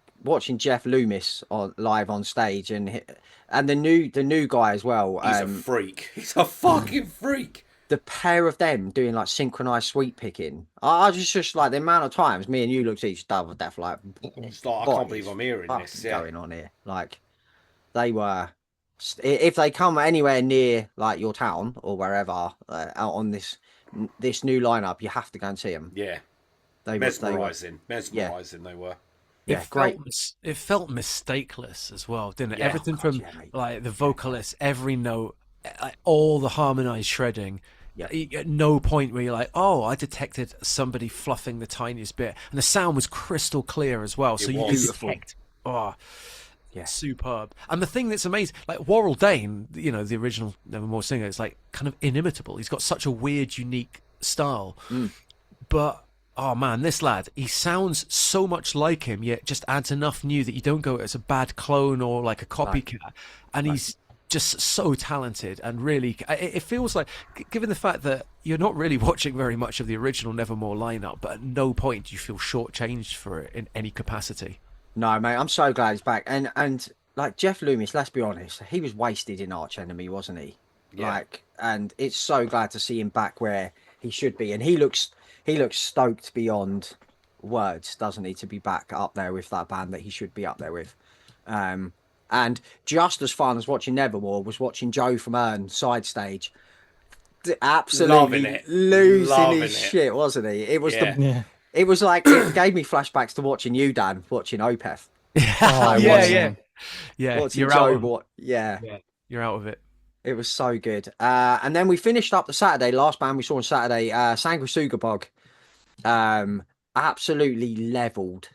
Jeff Loomis live on stage, and the new guy as well.
He's a freak. He's a fucking freak.
The pair of them doing like synchronized sweep picking. I just like the amount of times me and you looked at each other, Def, like,
it's like, I can't believe I'm hearing this.
Going on here, like they were. If they come anywhere near like your town or wherever out on this new lineup, you have to go and see them.
Yeah,
they
mesmerizing. They were.
Yeah, great.
It felt mistakeless as well, didn't it? Everything from like the vocalist, every note, like, all the harmonized shredding. Yeah. At no point where you're like, oh, I detected somebody fluffing the tiniest bit, and the sound was crystal clear as well. So you could detect. Oh. Yeah, superb. And the thing that's amazing, like Warrell Dane, you know, the original Nevermore singer, is like kind of inimitable. He's got such a weird, unique style. But oh man, this lad, he sounds so much like him, yet just adds enough new that you don't go, it's a bad clone or like a copycat. And he's just so talented, and really, it feels like, given the fact that you're not really watching very much of the original Nevermore lineup, but at no point do you feel shortchanged for it in any capacity.
No, mate, I'm so glad he's back. And like Jeff Loomis, let's be honest, he was wasted in Arch Enemy, wasn't he? Yeah. Like, and it's so glad to see him back where he should be. And he looks stoked beyond words, doesn't he, to be back up there with that band that he should be up there with. And And just as fun as watching Nevermore was watching Joe from Earn side stage. Absolutely losing his shit, wasn't he? It was it was like, it gave me flashbacks to watching you, Dan, watching Opeth. Watching Joe,
you're out of it.
It was so good. And then we finished up the Saturday. Last band we saw on Saturday, Sanguisuga Bog. Absolutely leveled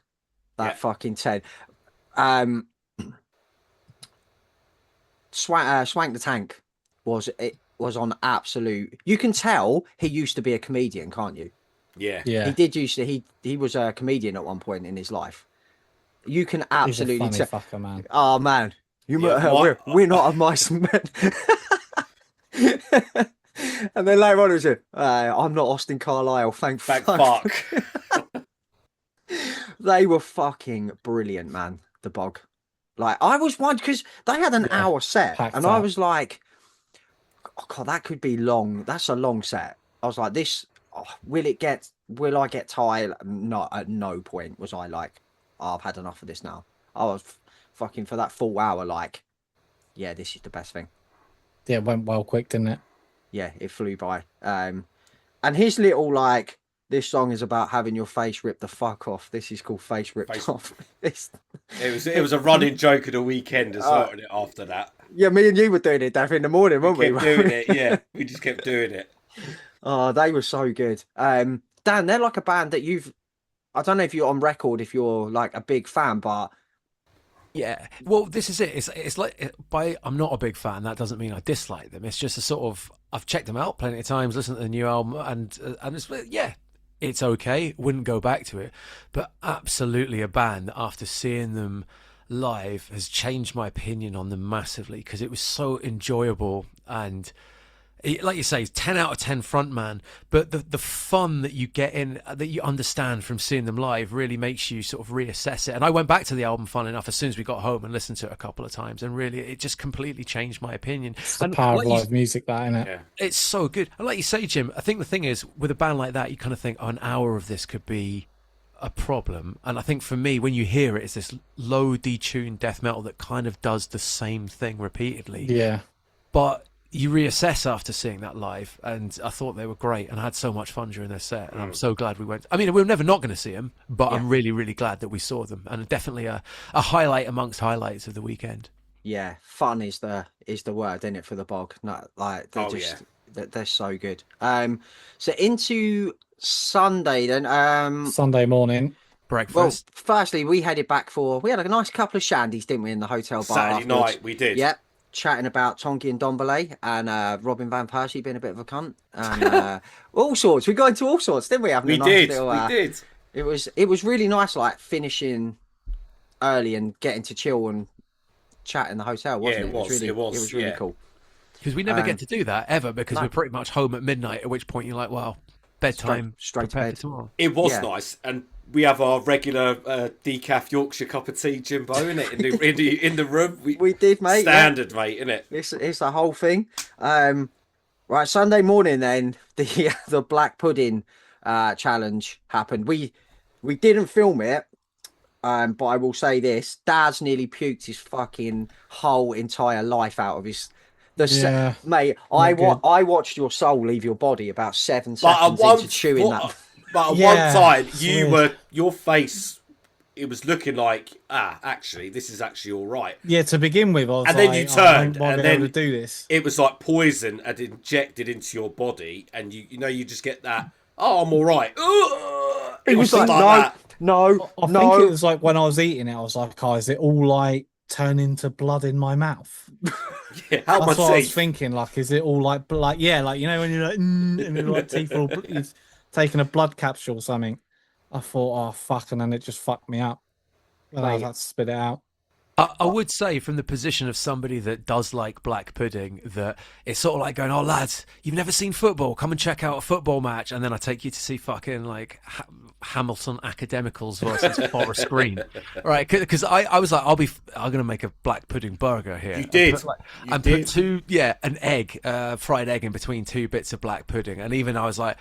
that fucking 10. Swank the Tank was on absolute. You can tell he used to be a comedian, can't you?
Yeah.
He did used to. He was a comedian at one point in his life. You can absolutely
tell. Fucker, man.
Oh man, we're not a mice and men. And then later on, it was I'm not Austin Carlisle. Thank fuck. They were fucking brilliant, man. The Bog. Like, I was one because they had an hour set, and I was like, oh god, that could be long. That's a long set. I was like, this. Oh, will I get tired? No, at no point was I like, oh, I've had enough of this now. I was fucking for that full hour, like, yeah, this is the best thing.
Yeah, it went well quick, didn't it?
Yeah, it flew by. And his little, like, this song is about having your face ripped the fuck off. This is called Face Ripped Off.
It was a running joke of the weekend as well after that.
Yeah, me and you were doing it, Dave, in the morning, weren't we?
Doing it, yeah. We just kept doing it.
Oh, they were so good. Dan, they're like a band that I don't know if you're on record, if you're like a big fan, but
yeah. Well, this is it. It's like I'm not a big fan. That doesn't mean I dislike them. It's just a sort of, I've checked them out plenty of times, listened to the new album, and it's okay. Wouldn't go back to it, but absolutely a band that after seeing them live has changed my opinion on them massively, because it was so enjoyable. And like you say, 10 out of 10 frontman, but the fun that you get in, that you understand from seeing them live, really makes you sort of reassess it. And I went back to the album, fun enough, as soon as we got home, and listened to it a couple of times, and really it just completely changed my opinion.
It's the power of live music, that, isn't it?
Yeah.
It's so good. And like you say, Jim, I think the thing is, with a band like that, you kind of think, oh, an hour of this could be a problem. And I think for me, when you hear it, it's this low detuned death metal that kind of does the same thing repeatedly.
Yeah.
But you reassess after seeing that live, and I thought they were great, and I had so much fun during their set, and I'm so glad we went. I mean, we were never not going to see them, but I'm really, really glad that we saw them, and definitely a highlight amongst highlights of the weekend.
Yeah, fun is the word, isn't it, for the Bog? Not like they're so good. So into Sunday then.
Sunday morning.
Breakfast.
Well, firstly, we had a nice couple of shandies, didn't we, in the hotel bar
Saturday
afterwards.
night, we did.
Yep. Chatting about Tonky and Dombele and Robin Van Persie being a bit of a cunt and all sorts. We got into all sorts, didn't we?
We did.
It was really nice, like finishing early and getting to chill and chat in the hotel, wasn't it? It was really cool.
Because we never get to do that ever, because we're pretty much home at midnight, at which point you're like, well, bedtime,
straight to bed
tomorrow.
It was nice, and we have our regular decaf Yorkshire cup of tea, Jimbo, innit? In the room.
We did, mate.
Standard, mate, innit?
It's the whole thing. Right, Sunday morning then, the black pudding challenge happened. We didn't film it, but I will say this: Dad's nearly puked his fucking whole entire life out of his. Mate, I watched your soul leave your body about 7 seconds into chewing that.
But at one time, your face, it was looking like, actually, this is actually all right.
Yeah, to begin with, I was
and then you turned,
and then to do this.
It was like poison had injected into your body, and you just get that. Oh, I'm all right.
It was like no.
I think it was like when I was eating it, I was like, oh, is it all like turn into blood in my mouth?
Yeah,
that's what I was thinking. Like, is it all like yeah, like, you know, when you're like, and you're like teeth all taking a blood capsule or something. I thought, oh fuck, and then it just fucked me up. And I had to spit it out.
I would say, from the position of somebody that does like black pudding, that it's sort of like going, oh lads, you've never seen football, come and check out a football match, and then I take you to see fucking like Hamilton Academicals versus Forest Green, right? Because I was like, I'm gonna make a black pudding burger here.
You did.
Put an egg, fried egg in between 2 bits of black pudding, and even I was like,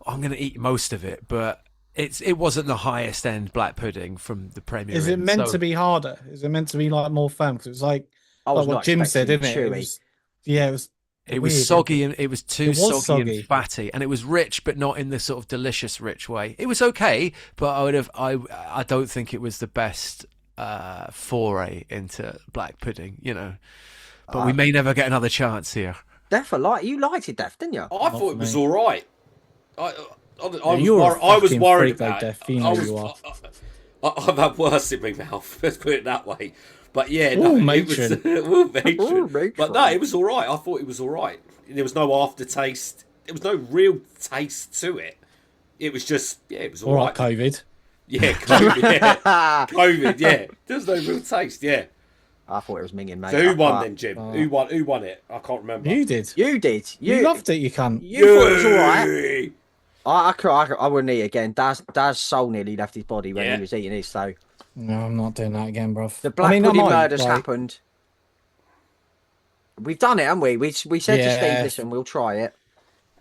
I'm gonna eat most of it, but it wasn't the highest end Black Pudding from the Premier.
Is it meant to be harder? Is it meant to be like more firm? Because it was like what Jim said, isn't it? It was, yeah, it was.
It was soggy and it was too soggy and fatty, and it was rich, but not in the sort of delicious rich way. It was okay, but I don't think it was the best foray into Black Pudding, you know. But we may never get another chance here.
Def, you liked it, Def, didn't you?
I thought it was all right. I was worried about it. I've had worse in my mouth. Let's put it that way. But yeah, no, matron. It was matron. But no, it was all right. I thought it was all right. There was no aftertaste. There was no real taste to it. It was just, yeah, it was all right.
COVID.
Yeah, COVID. Yeah, COVID. Yeah, there was no real taste. Yeah.
I thought it was minging, mate.
So who won then, Jim? Who won it? I can't remember.
You did.
You did.
You loved it. You can't.
You thought it was all right. I wouldn't eat again. Daz's soul nearly left his body when he was eating his. So
no, I'm not doing that again, bro.
The Black Pudding murders happened. We've done it, haven't we? We said to Steve, listen, we'll try it.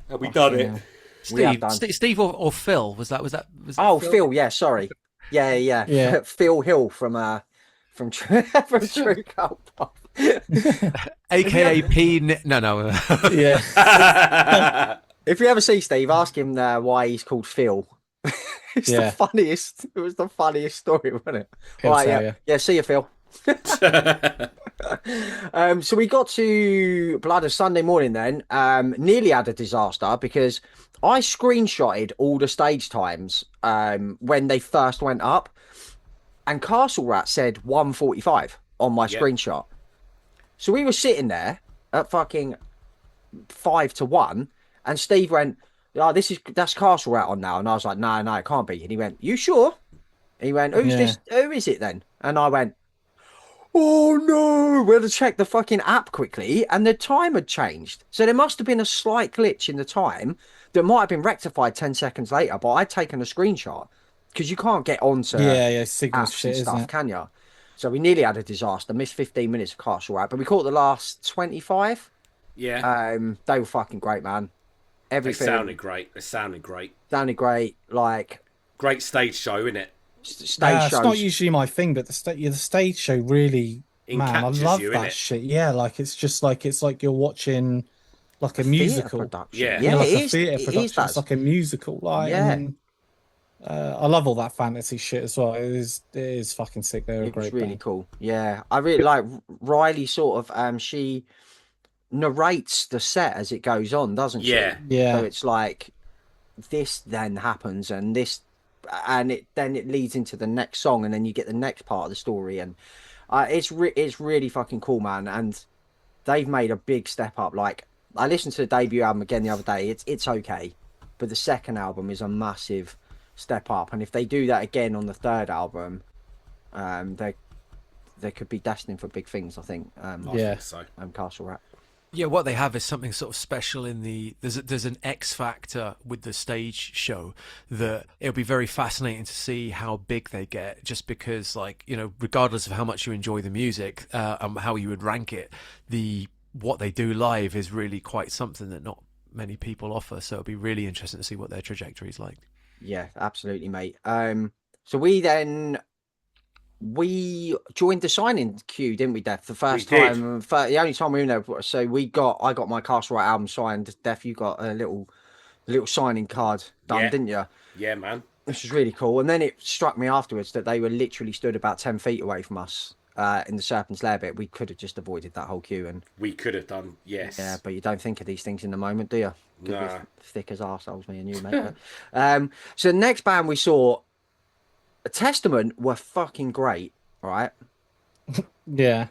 Have we done it?
Steve or Phil? Was that
Phil? Yeah, sorry. Yeah. Phil Hill from True Cult Pop.
AKA P. No.
Yeah.
If you ever see Steve, ask him why he's called Phil. The funniest. It was the funniest story, wasn't it? All right, yeah. See you, Phil. So we got to Blood of Sunday morning then. Nearly had a disaster because I screenshotted all the stage times when they first went up, and Castle Rat said 1:45 on my screenshot. So we were sitting there at fucking 5 to 1, and Steve went, "Oh, that's Castle Rat on now," and I was like, "No, it can't be." And he went, "You sure?" And he went, "Who's this? Who is it then?" And I went, "Oh no!" We had to check the fucking app quickly, and the time had changed. So there must have been a slight glitch in the time that might have been rectified 10 seconds later. But I'd taken a screenshot because you can't get onto
signal shit and stuff,
can you? So we nearly had a disaster. Missed 15 minutes of Castle Rat, but we caught the last 25.
Yeah.
They were fucking great, man. Everything.
They sounded great.
Sounded great. Like
great stage show, innit?
Stage shows.
It's not usually my thing, but the stage show really, man, I love that shit. Yeah, like it's like you're watching like a musical
production.
Like a theatre production. It's like a musical, like and, I love all that fantasy shit as well. It is fucking sick. They're a great
really
band.
cool. Yeah, I really like Riley. Sort of, she narrates the set as it goes on, doesn't she?
Yeah.
So it's like this then happens, and this, and it leads into the next song, and then you get the next part of the story, and it's really fucking cool, man. And they've made a big step up. Like I listened to the debut album again the other day. It's okay, but the second album is a massive step up, and if they do that again on the third album, they could be destined for big things, I think.
I think so.
Castle Rat.
Yeah, what they have is something sort of special in there's an X factor with the stage show that it'll be very fascinating to see how big they get, just because, like, you know, regardless of how much you enjoy the music, how you would rank it, what they do live is really quite something that not many people offer. So it'll be really interesting to see what their trajectory is like.
Yeah, absolutely, mate. So we joined the signing queue, didn't we, Def? The first time, the only time we were there. So I got my Castle Rat album signed. Def, you got a little signing card done, didn't you?
Yeah, man.
Which was really cool. And then it struck me afterwards that they were literally stood about 10 feet away from us in the Serpent's Lair bit. We could have just avoided that whole queue, and
we could have done, yes.
Yeah, but you don't think of these things in the moment, do you?
Nah.
Thick as arseholes, me and you, mate. So the next band we saw, Testament, were fucking great, right?
Yeah.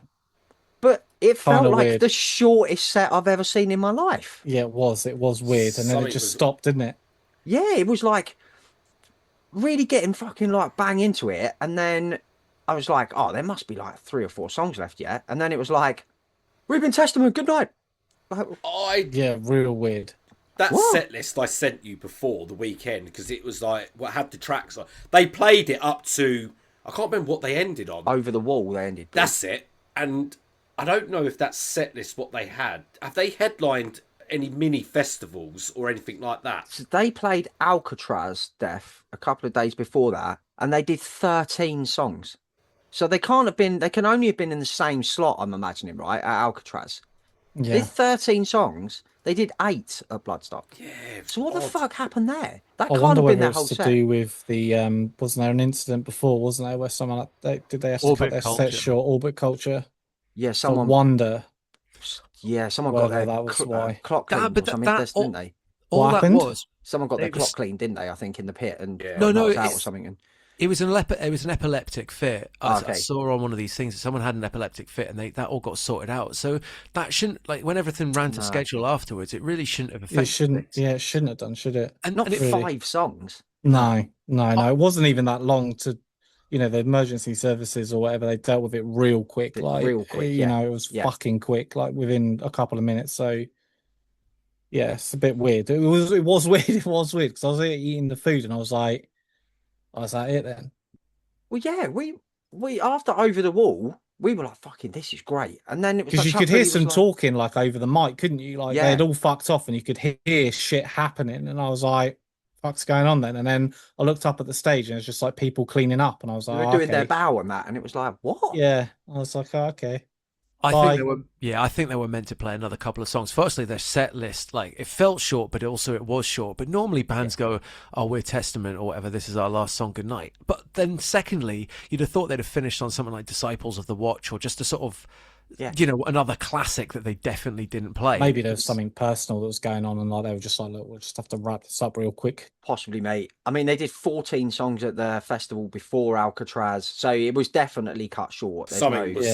But it felt like
weird.
the shortest set I've ever seen in my life.
Yeah, it was weird, and then it just stopped, didn't it?
Yeah, it was like really getting fucking like bang into it, and then I was like, oh, there must be like 3 or 4 songs left yet, and then it was like, we've been Testament, good night.
Yeah, real weird.
That set list I sent you before the weekend, because it was like what had the tracks on. They played it up to, I can't remember what they ended on.
Over the Wall they ended.
That's it. And I don't know if that set list what they had. Have they headlined any mini festivals or anything like that?
So they played Alcatraz Death a couple of days before that, and they did 13 songs. So they can't have been. They can only have been in the same slot. I'm imagining, right, at Alcatraz. They did 13 songs. They did 8 at Bloodstock.
Yeah.
So what the fuck happened there? That
I
can't
wonder
have been
whether
their
it's
whole
to
set.
do with the wasn't there an incident before, wasn't there, where someone did they have to cut
Orbit
their
culture.
set short? Orbit culture.
Yeah,
So I
someone.
wonder
Yeah, someone got
whether
their
that was why.
clock cleaned or something, didn't they?
All
What
that
happened?
was.
Someone got their
It
clock
was-
cleaned, didn't they? I think in the pit and
Yeah.
No,
knocked out or
it's-
something. And
It was an epileptic fit. I
Okay.
saw on one of these things that someone had an epileptic fit, and that all got sorted out. So that shouldn't, like, when everything ran to schedule afterwards, it really shouldn't have affected.
It shouldn't.
things.
Yeah, it shouldn't have done, should it?
And
not
it-
really.
5 songs.
No. It wasn't even that long to, the emergency services or whatever, they dealt with it real quick. Like,
Real quick, yeah.
it was
Yeah.
fucking quick, like within a couple of minutes. So, yeah, it's a bit weird. It was weird. It was weird because I was eating the food and I was like, oh, is that it then?
Well, yeah, we after Over the Wall, we were like, "Fucking, this is great." And then it was
Because
like
you
Chuck
could hear
Billy was
some
like-
talking like over the mic, couldn't you? Like
Yeah.
they had all fucked off and you could hear shit happening. And I was like, fuck's going on then? And then I looked up at the stage and it's just like people cleaning up. And I was
They
like,
were doing
okay.
their bow and that, and it was like, "What?"
Yeah. I was like, oh, okay.
I
Bye.
think they were meant to play another couple of songs. Firstly, their set list, like, it felt short, but also it was short. But normally bands go, "Oh, we're Testament" or whatever. This is our last song. Good night. But then, secondly, you'd have thought they'd have finished on something like "Disciples of the Watch" or just a sort of,
Yeah.
another classic that they definitely didn't play.
Maybe there was something personal that was going on and like they were just like, look, we'll just have to wrap this up real quick.
Possibly, mate. I mean, they did 14 songs at the festival before Alcatraz, so it was definitely cut short. There's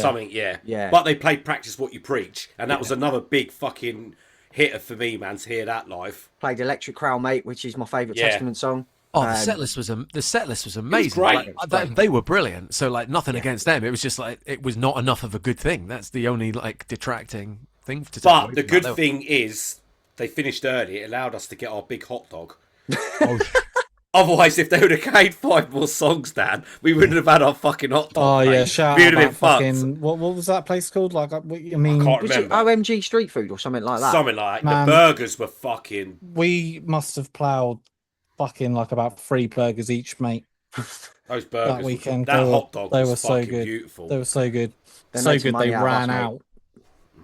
Something, yeah.
Yeah.
But they played "Practice What You Preach," and that was another big fucking hitter for me, man, to hear that live.
Played Electric Crown, mate, which is my favourite
Yeah.
Testament song.
Oh, the set list was amazing.
great.
Like, they were brilliant. So, like, nothing against them. It was just like it was not enough of a good thing. That's the only, like, detracting thing to take
But
away
the
from
good
that.
thing is they finished early. It allowed us to get our big hot dog.
Oh,
Otherwise, if they would have played 5 more songs, Dan, we wouldn't have had our fucking hot
Oh
dog.
yeah,
mate.
shout
We
out
would have
that
been fucked.
fucking what was that place called? Like I mean,
can't
Was it
remember.
OMG Street Food or something like that?
Something like that.
Man.
The burgers were fucking.
we must have ploughed fucking like about 3 burgers each, mate.
Those burgers.
That weekend,
that
they were-
hot dog
they
was
were so
fucking
good.
beautiful.
They were so good.
They
So
made some
good
money
they
out of us,
ran
mate.
out.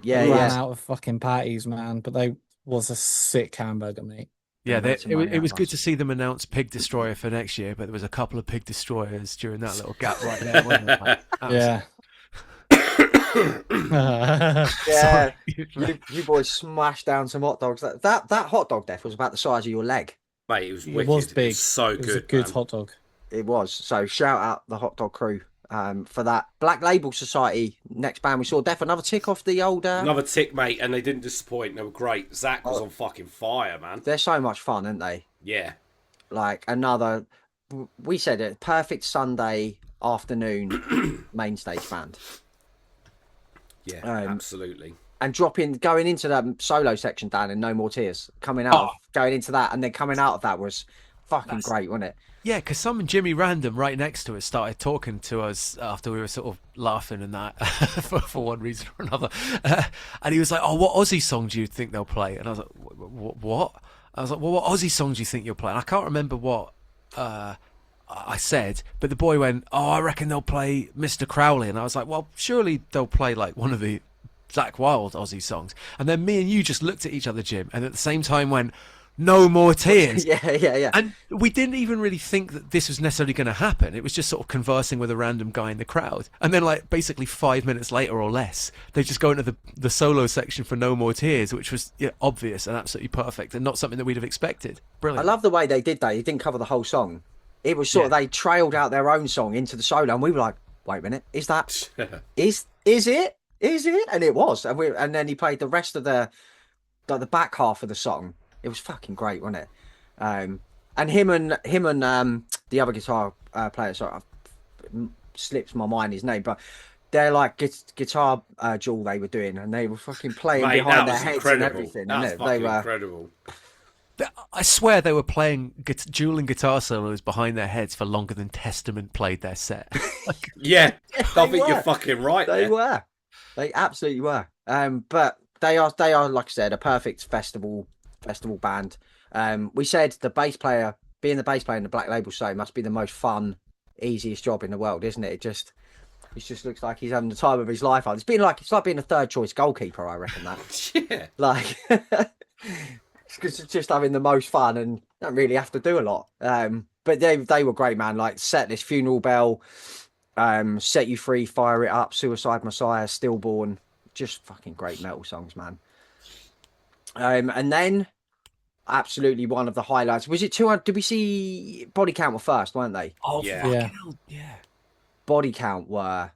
Yeah,
They
yeah.
ran out of fucking patties, man. But they was a sick hamburger, mate.
yeah,
They made some money
it was
out of
good
us.
to see them announce Pig Destroyer for next year, but there was a couple of Pig Destroyers during that little gap right there, wasn't there? Like,
Yeah.
Yeah. You boys smashed down some hot dogs. That hot dog death was about the size of your leg.
Mate, it was
It
wicked.
was big.
So
It was
good.
a good
man.
hot dog.
It was. So shout out the hot dog crew for that. Black Label Society, next band we saw. Death, another tick off the old.
Another tick, mate, and they didn't disappoint. They were great. Zach was on fucking fire, man.
They're so much fun, aren't they?
Yeah.
Like another. We said it. Perfect Sunday afternoon main stage band.
Yeah,
Um,
absolutely.
And going into that solo section, Dan, and No More Tears, going into that, and then coming out of that was fucking great, wasn't it?
Yeah, because some Jimmy Random right next to us started talking to us after we were sort of laughing and that for one reason or another. And he was like, "Oh, what Aussie song do you think they'll play?" And I was like, "What?" I was like, "Well, what Aussie song do you think you'll play?" And I can't remember what I said, but the boy went, "Oh, I reckon they'll play Mr. Crowley." And I was like, "Well, surely they'll play like one of the Zach Wilde Aussie songs." And then me and you just looked at each other, Jim, and at the same time went, "No More Tears."
Yeah.
And we didn't even really think that this was necessarily going to happen. It was just sort of conversing with a random guy in the crowd. And then, like, basically 5 minutes later or less, they just go into the solo section for No More Tears, which was obvious and absolutely perfect and not something that we'd have expected. Brilliant.
I love the way they did that. He didn't cover the whole song. It was sort of, they trailed out their own song into the solo, and we were like, "Wait a minute, is that is it? Is it?" And it was, and then he played the rest of the back half of the song. It was fucking great, wasn't it? And him and the other guitar player, sorry, slips my mind his name, but they're like guitar duel they were doing, and they were fucking playing
Mate,
behind
that
their
was
heads
incredible.
and everything.
That was
They
fucking
were
incredible.
I swear they were playing dueling guitar solos behind their heads for longer than Testament played their set.
Yeah, I think
were.
you're fucking right
They
there.
were. They absolutely were. But they are like I said, a perfect festival band. We said being the bass player in the Black Label show must be the most fun, easiest job in the world, isn't it? It just looks like he's having the time of his life. It's like being a third choice goalkeeper, I reckon that.
Yeah.
Like it's just having the most fun and don't really have to do a lot. But they were great, man. Like Set This, Funeral Bell, Set You Free, Fire It Up, Suicide Messiah, Stillborn, just fucking great metal songs, man. And then absolutely one of the highlights. Was it 200? Did we see Body Count were first, weren't they?
Oh,
yeah.
Yeah.
Body Count were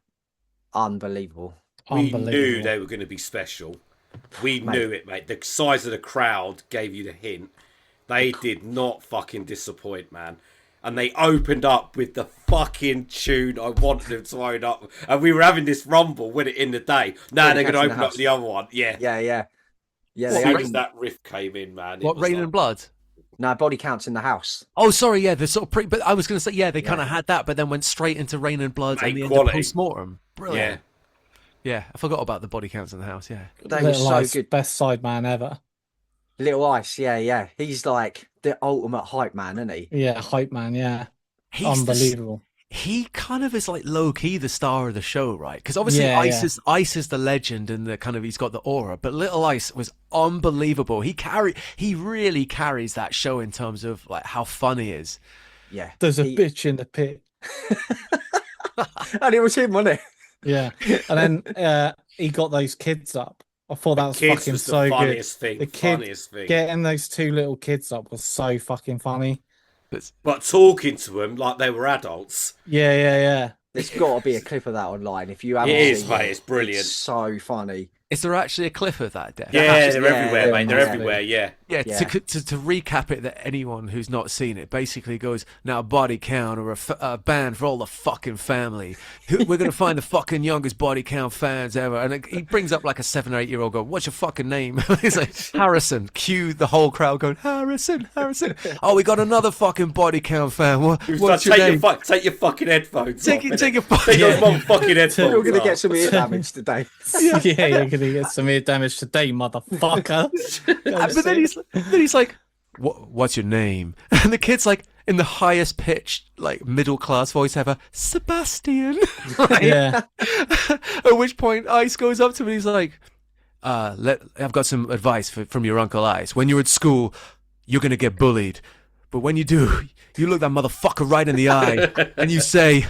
unbelievable.
We knew they were going to be special. We knew it, mate. The size of the crowd gave you the hint. They did not fucking disappoint, man. And they opened up with the fucking tune I wanted them to open up. And we were having this rumble with it in the day. Now they're going to open up the other one. Yeah.
Yeah.
As soon as that riff came in, man.
What, Rain and Blood?
No, Body Count's in the house.
Oh, sorry, yeah, the sort of but I was going to say, yeah, they kind of had that, but then went straight into Rain and Blood and the end of Postmortem. Brilliant. Yeah, I forgot about the Body Counts in the house, yeah.
They were so good.
Best sideman ever.
Little Ice, yeah. He's like the ultimate hype man, isn't he?
Yeah, hype man, yeah. Unbelievable.
He kind of is like low key the star of the show, right? Because obviously Ice is the legend and the kind of he's got the aura, but Little Ice was unbelievable. He really carries that show in terms of like how fun he is.
Yeah,
there's a bitch in the pit,
and it was him, wasn't it?
Yeah, and then he got those kids up. I thought that was fucking so good. The funniest thing. Getting those two little kids up was so fucking funny.
But talking to them like they were adults.
Yeah.
There's got to be a clip of that online. If you haven't
seen it is, mate. It's brilliant.
It's so funny.
Is there actually a clip of that, Def?
Yeah, they're everywhere, mate. They're everywhere, yeah.
Yeah, to recap it, that anyone who's not seen it basically goes, now Body Count or a band for all the fucking family. We're going to find the fucking youngest Body Count fans ever. And he brings up like a 7 or 8 year old going, what's your fucking name? He's like, Harrison. Cue the whole crowd going, Harrison. Oh, we got another fucking Body Count fan. What's your name?
Take your fucking headphones
Take
those
motherfucking
headphones.
You're going to get some ear damage today.
Yeah, you're going to get some ear damage today, motherfucker.
But then he's like, what's your name? And the kid's like, in the highest pitched, like middle class voice ever, Sebastian.
Yeah.
At which point Ice goes up to him and he's like, I've got some advice from your Uncle Ice. When you're at school, you're going to get bullied. But when you do, you look that motherfucker right in the eye and you say,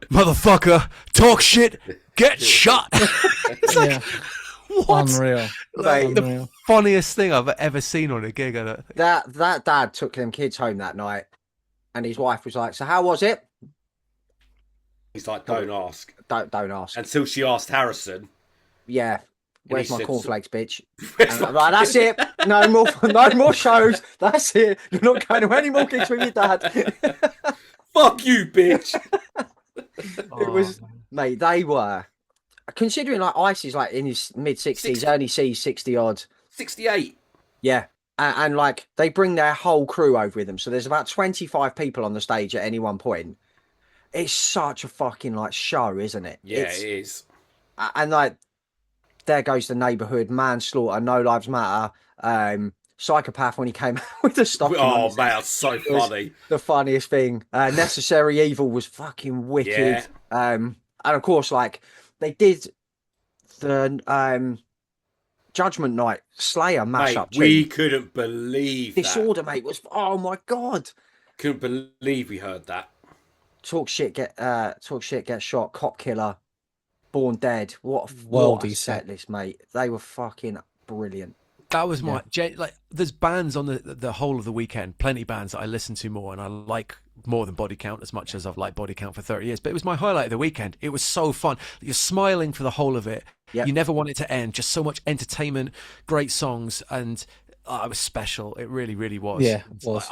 motherfucker, talk shit, get shot. It's like, what?
Unreal.
Like,
the funniest thing I've ever seen on a gig.
That dad took them kids home that night and his wife was like, so how was it?
He's like, don't ask.
Don't ask.
Until she asked Harrison.
Yeah. Where's my cornflakes, bitch? Right, that's it. No more shows. That's it. You're not going to any more gigs with your dad.
Fuck you, bitch.
It was, mate, they were. Considering like Ice is like in his mid-60s, early 60 odd.
68.
Yeah. And like they bring their whole crew over with them. So there's about 25 people on the stage at any one point. It's such a fucking like show, isn't it?
Yeah, it is.
And like there goes the neighborhood, Manslaughter, No Lives Matter, Psychopath when he came out with the stock.
Oh man, that's so funny.
The funniest thing. Necessary Evil was fucking wicked.
Yeah.
And of course, like they did the Judgment Night Slayer mashup.
Mate, we couldn't believe
Disorder, mate, was my god.
Couldn't believe we heard that.
Talk shit, get shot, Cop Killer, Born Dead. What a set list, mate. They were fucking brilliant.
That was my like. There's bands on the whole of the weekend, plenty bands that I listen to more, and I like more than Body Count as much as I've liked Body Count for 30 years. But it was my highlight of the weekend. It was so fun. You're smiling for the whole of it. Yep. You never want it to end. Just so much entertainment, great songs, and it was special. It really, really was.
Yeah, it was.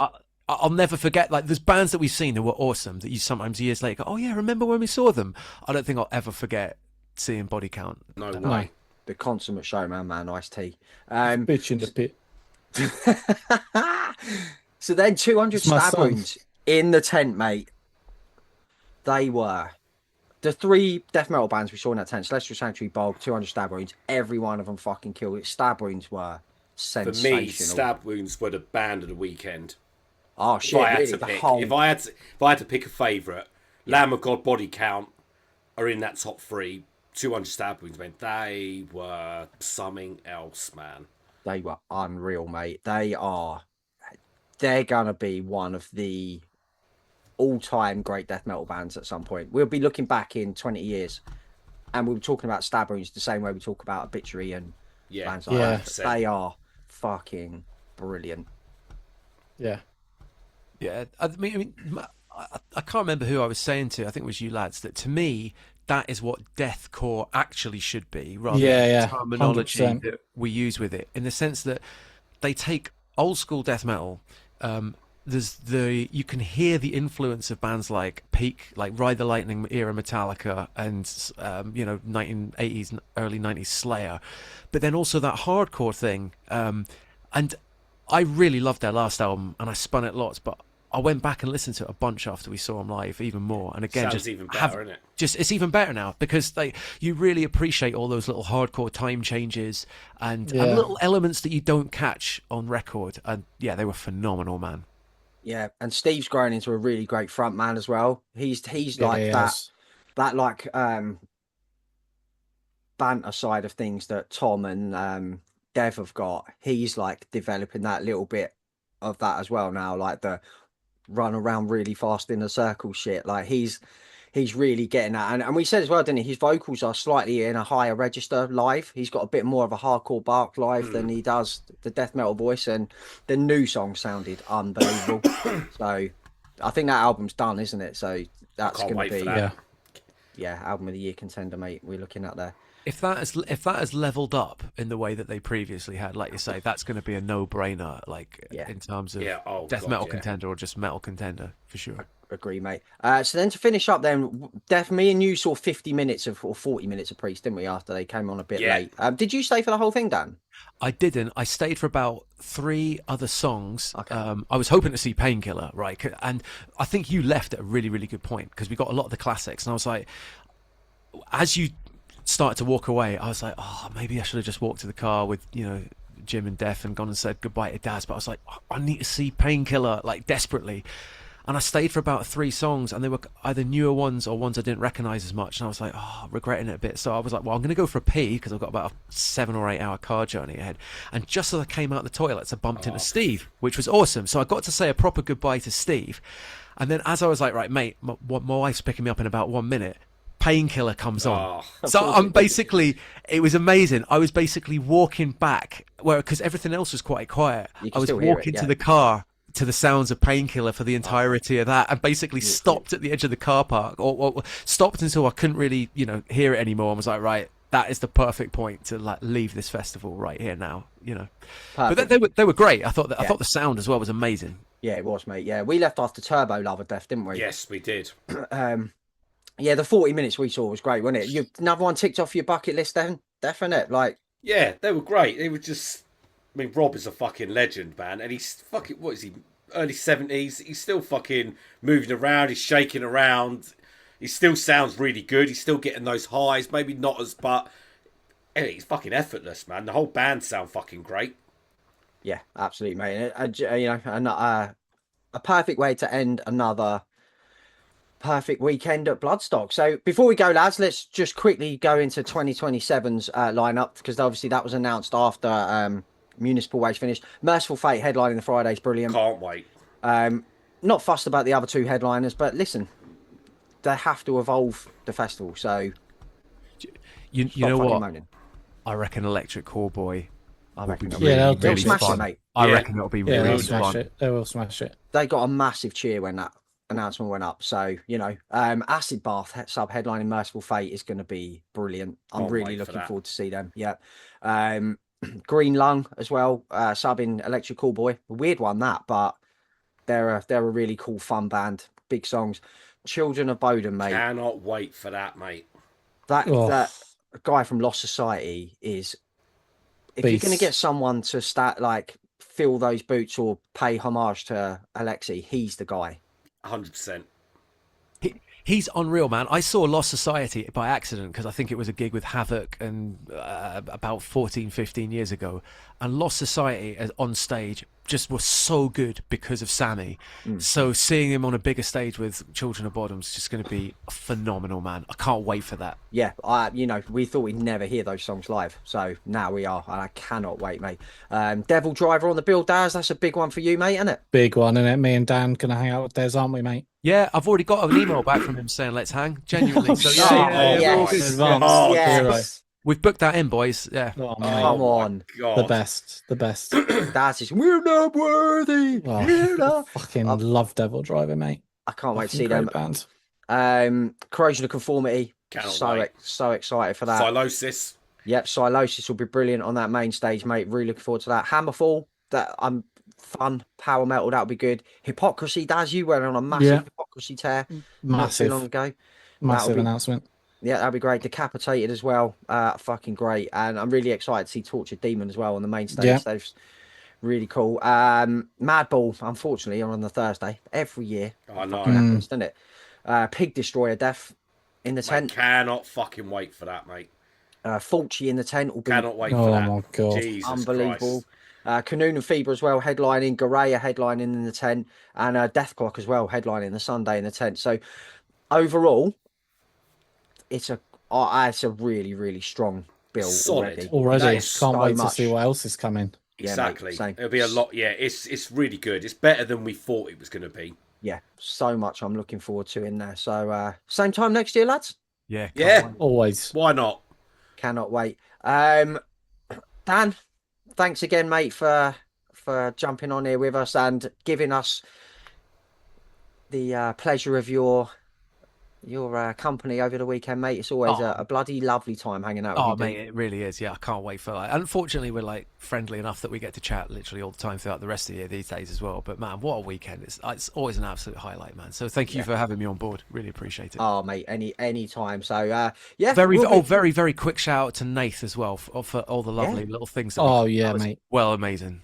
I'll never forget. Like there's bands that we've seen that were awesome that you sometimes years later go, oh yeah, remember when we saw them? I don't think I'll ever forget seeing Body Count.
No way.
The consummate showman, man. Ice-T.
Bitch in the pit.
So then 200 stab wounds in the tent, mate. They were the 3 death metal bands we saw in that tent, Celestial Sanctuary, Bog, 200 Stab Wounds, every one of them fucking killed it. Stab Wounds were
For me,
sensational.
Stab Wounds were the band of the weekend.
Oh
If
shit!
I had
Really,
to
the
pick,
whole.
if I had to pick a favourite, Lamb of God, Body Count are in that top 3. 200 Stab Wounds, man, they were something else, man.
They were unreal, mate. They are. They're gonna be one of the all-time great death metal bands at some point. We'll be looking back in 20 years, and we'll be talking about Stab Wounds the same way we talk about Obituary and bands like that.
100%.
They are fucking brilliant.
Yeah.
Yeah, I can't remember who I was saying to. I think it was you lads. That to me, that is what deathcore actually should be, rather than the terminology
100%.
that we use with it. In the sense that they take old school death metal. You can hear the influence of bands like Peak, like Ride the Lightning era Metallica, and 1980s, early 90s Slayer, but then also that hardcore thing. And I really loved their last album, and I spun it lots, but I went back and listened to it a bunch after we saw them live, even more. And again,
Sounds even better, isn't it?
It's even better now because you really appreciate all those little hardcore time changes and little elements that you don't catch on record. And yeah, they were phenomenal, man.
Yeah, and Steve's grown into a really great front man as well. He's like that like banter side of things that Tom and Dev have got. He's like developing that little bit of that as well now, like the run around really fast in a circle shit. Like he's really getting that. And we said as well, didn't he? His vocals are slightly in a higher register live. He's got a bit more of a hardcore bark live than he does the death metal voice. And the new song sounded unbelievable. So I think that album's done, isn't it? So that's going to be album of the year contender, mate. We're looking at there.
If that has leveled up in the way that they previously had, like you say, that's going to be a no-brainer. Like in terms of death metal contender or just metal contender for sure.
Agree, mate. So then to finish up, then me and you saw 50 minutes or 40 minutes of Priest, didn't we? After they came on a bit late. Did you stay for the whole thing, Dan?
I didn't. I stayed for about 3 other songs.
Okay.
I was hoping to see Painkiller, right? And I think you left at a really, really good point because we got a lot of the classics, and I was like, as you started to walk away, I was like, oh, maybe I should have just walked to the car with Jim and Def and gone and said goodbye to Daz. But I was like, I need to see Painkiller like desperately. And I stayed for about 3 songs, and they were either newer ones or ones I didn't recognise as much. And I was like, regretting it a bit. So I was like, well, I'm going to go for a pee because I've got about a 7 or 8 hour car journey ahead. And just as I came out the toilets, I bumped into Steve, which was awesome. So I got to say a proper goodbye to Steve. And then as I was like, right, mate, my wife's picking me up in about 1 minute. Painkiller comes on. So I'm basically, it was amazing. I was basically walking back because everything else was quite quiet. I was walking to the car to the sounds of Painkiller for the entirety of that, and basically stopped at the edge of the car park or stopped until I couldn't really, hear it anymore. I was like, right, that is the perfect point to like leave this festival right here now, But they were great. I thought the sound as well was amazing.
Yeah, it was, mate. Yeah, we left after Turbo Love of Death, didn't we?
Yes, we did.
Yeah, the 40 minutes we saw was great, wasn't it? Another one ticked off your bucket list, then, definite. Like,
yeah, they were great. They were just. I mean, Rob is a fucking legend, man, and he's fucking. What is he? Early 70s. He's still fucking moving around. He's shaking around. He still sounds really good. He's still getting those highs. Maybe not as, but he's fucking effortless, man. The whole band sound fucking great.
Yeah, absolutely, mate. A perfect way to end another perfect weekend at Bloodstock. So before we go, lads, let's just quickly go into 2027's lineup, because obviously that was announced after Municipal Waste finished. Merciful Fate headlining the Friday's brilliant.
Can't wait.
Not fussed about the other 2 headliners, but listen, they have to evolve the festival. So
you know what? Moaning. I reckon Electric Callboy.
I reckon
they'll
smash it, mate.
I reckon it'll be really fun.
They will smash it.
They got a massive cheer when that announcement went up. So, Acid Bath sub headlining Merciful Fate is going to be brilliant. I'm really looking forward to see them. Yeah. Green Lung as well, subbing Electric Callboy. A weird one, that, but they're a really cool, fun band. Big songs. Children of Bodom, mate.
Cannot wait for that, mate.
That guy from Lost Society is. If you're going to get someone to fill those boots or pay homage to Alexei, he's the guy.
100%.
He's unreal, man. I saw Lost Society by accident because I think it was a gig with Havoc and about 14, 15 years ago. And Lost Society on stage just was so good because of Sammy. So seeing him on a bigger stage with Children of Bodom is just going to be phenomenal, man. I can't wait for that.
Yeah, we thought we'd never hear those songs live, so now we are, and I cannot wait, mate. Devil Driver on the bill, Daz. That's a big one for you, mate, isn't it?
Big one, isn't it? Me and Dan gonna hang out with Des, aren't we, mate?
Yeah, I've already got an email back from him saying let's hang. Genuinely. So
Yes.
We've booked that in, boys. Yeah.
Oh,
come on.
The best.
That's just we're not worthy.
Oh,
We're not.
Fucking love Devil Driver, mate.
I can't wait to see
Great
them.
band.
Corrosion of Conformity.
Cannot wait.
So excited for that.
Silosis.
Yep, Silosis will be brilliant on that main stage, mate. Really looking forward to that. Hammerfall, fun power metal, that'll be good. Hypocrisy, Daz, you went on a massive Hypocrisy tear not too long ago.
Massive announcement.
Yeah, that'll be great. Decapitated as well. Fucking great. And I'm really excited to see Tortured Demon as well on the main stage.
Yeah.
They're really cool. Madball, unfortunately, are on the Thursday. Every year.
I know.
Happens, doesn't it? Pig Destroyer Death in the tent.
Cannot fucking wait for that, mate.
Fulci in the tent will be
Cannot wait for that.
Oh my god.
Jesus
unbelievable.
Christ.
Canoon and Fever as well, headlining. Gareya headlining in the tent. And Deathclock as well, headlining the Sunday in the tent. So overall, it's a really, really strong bill
Solid.
Already.
So
Can't wait to
much.
see what else is coming.
Exactly.
Yeah, mate,
it'll be a lot. Yeah, it's really good. It's better than we thought it was going to be.
Yeah, so much I'm looking forward to in there. So same time next year, lads.
Yeah.
Yeah.
Always.
Why not?
Cannot wait. Dan, thanks again, mate, for jumping on here with us and giving us the pleasure of your company over the weekend, mate. It's always a bloody lovely time hanging out with you.
Oh, mate, it really is. Yeah, I can't wait for that. Unfortunately, we're like friendly enough that we get to chat literally all the time throughout the rest of the year these days as well. But man, what a weekend! It's always an absolute highlight, man. So thank you for having me on board. Really appreciate it.
Oh, mate, any time. So yeah,
very very quick shout out to Nath as well for all the lovely little things. That
mate.
Well, amazing.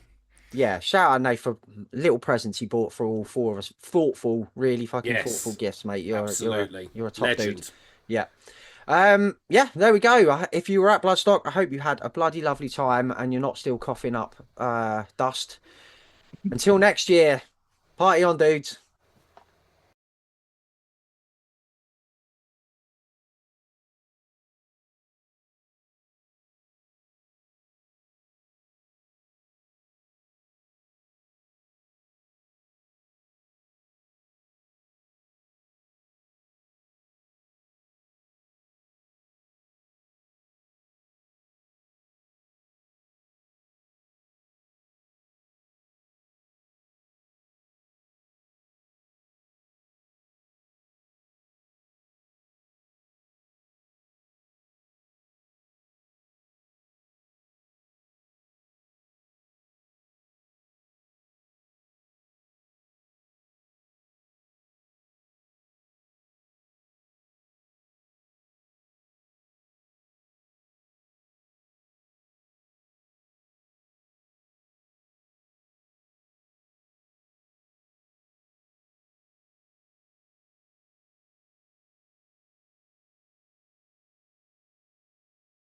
Yeah, shout out Nate for little presents he bought for all four of us. Thoughtful, really fucking thoughtful gifts, mate. You're a top
Legend.
dude. Yeah. Yeah, there we go. If you were at Bloodstock, I hope you had a bloody lovely time and you're not still coughing up dust. Until next year, party on, dudes.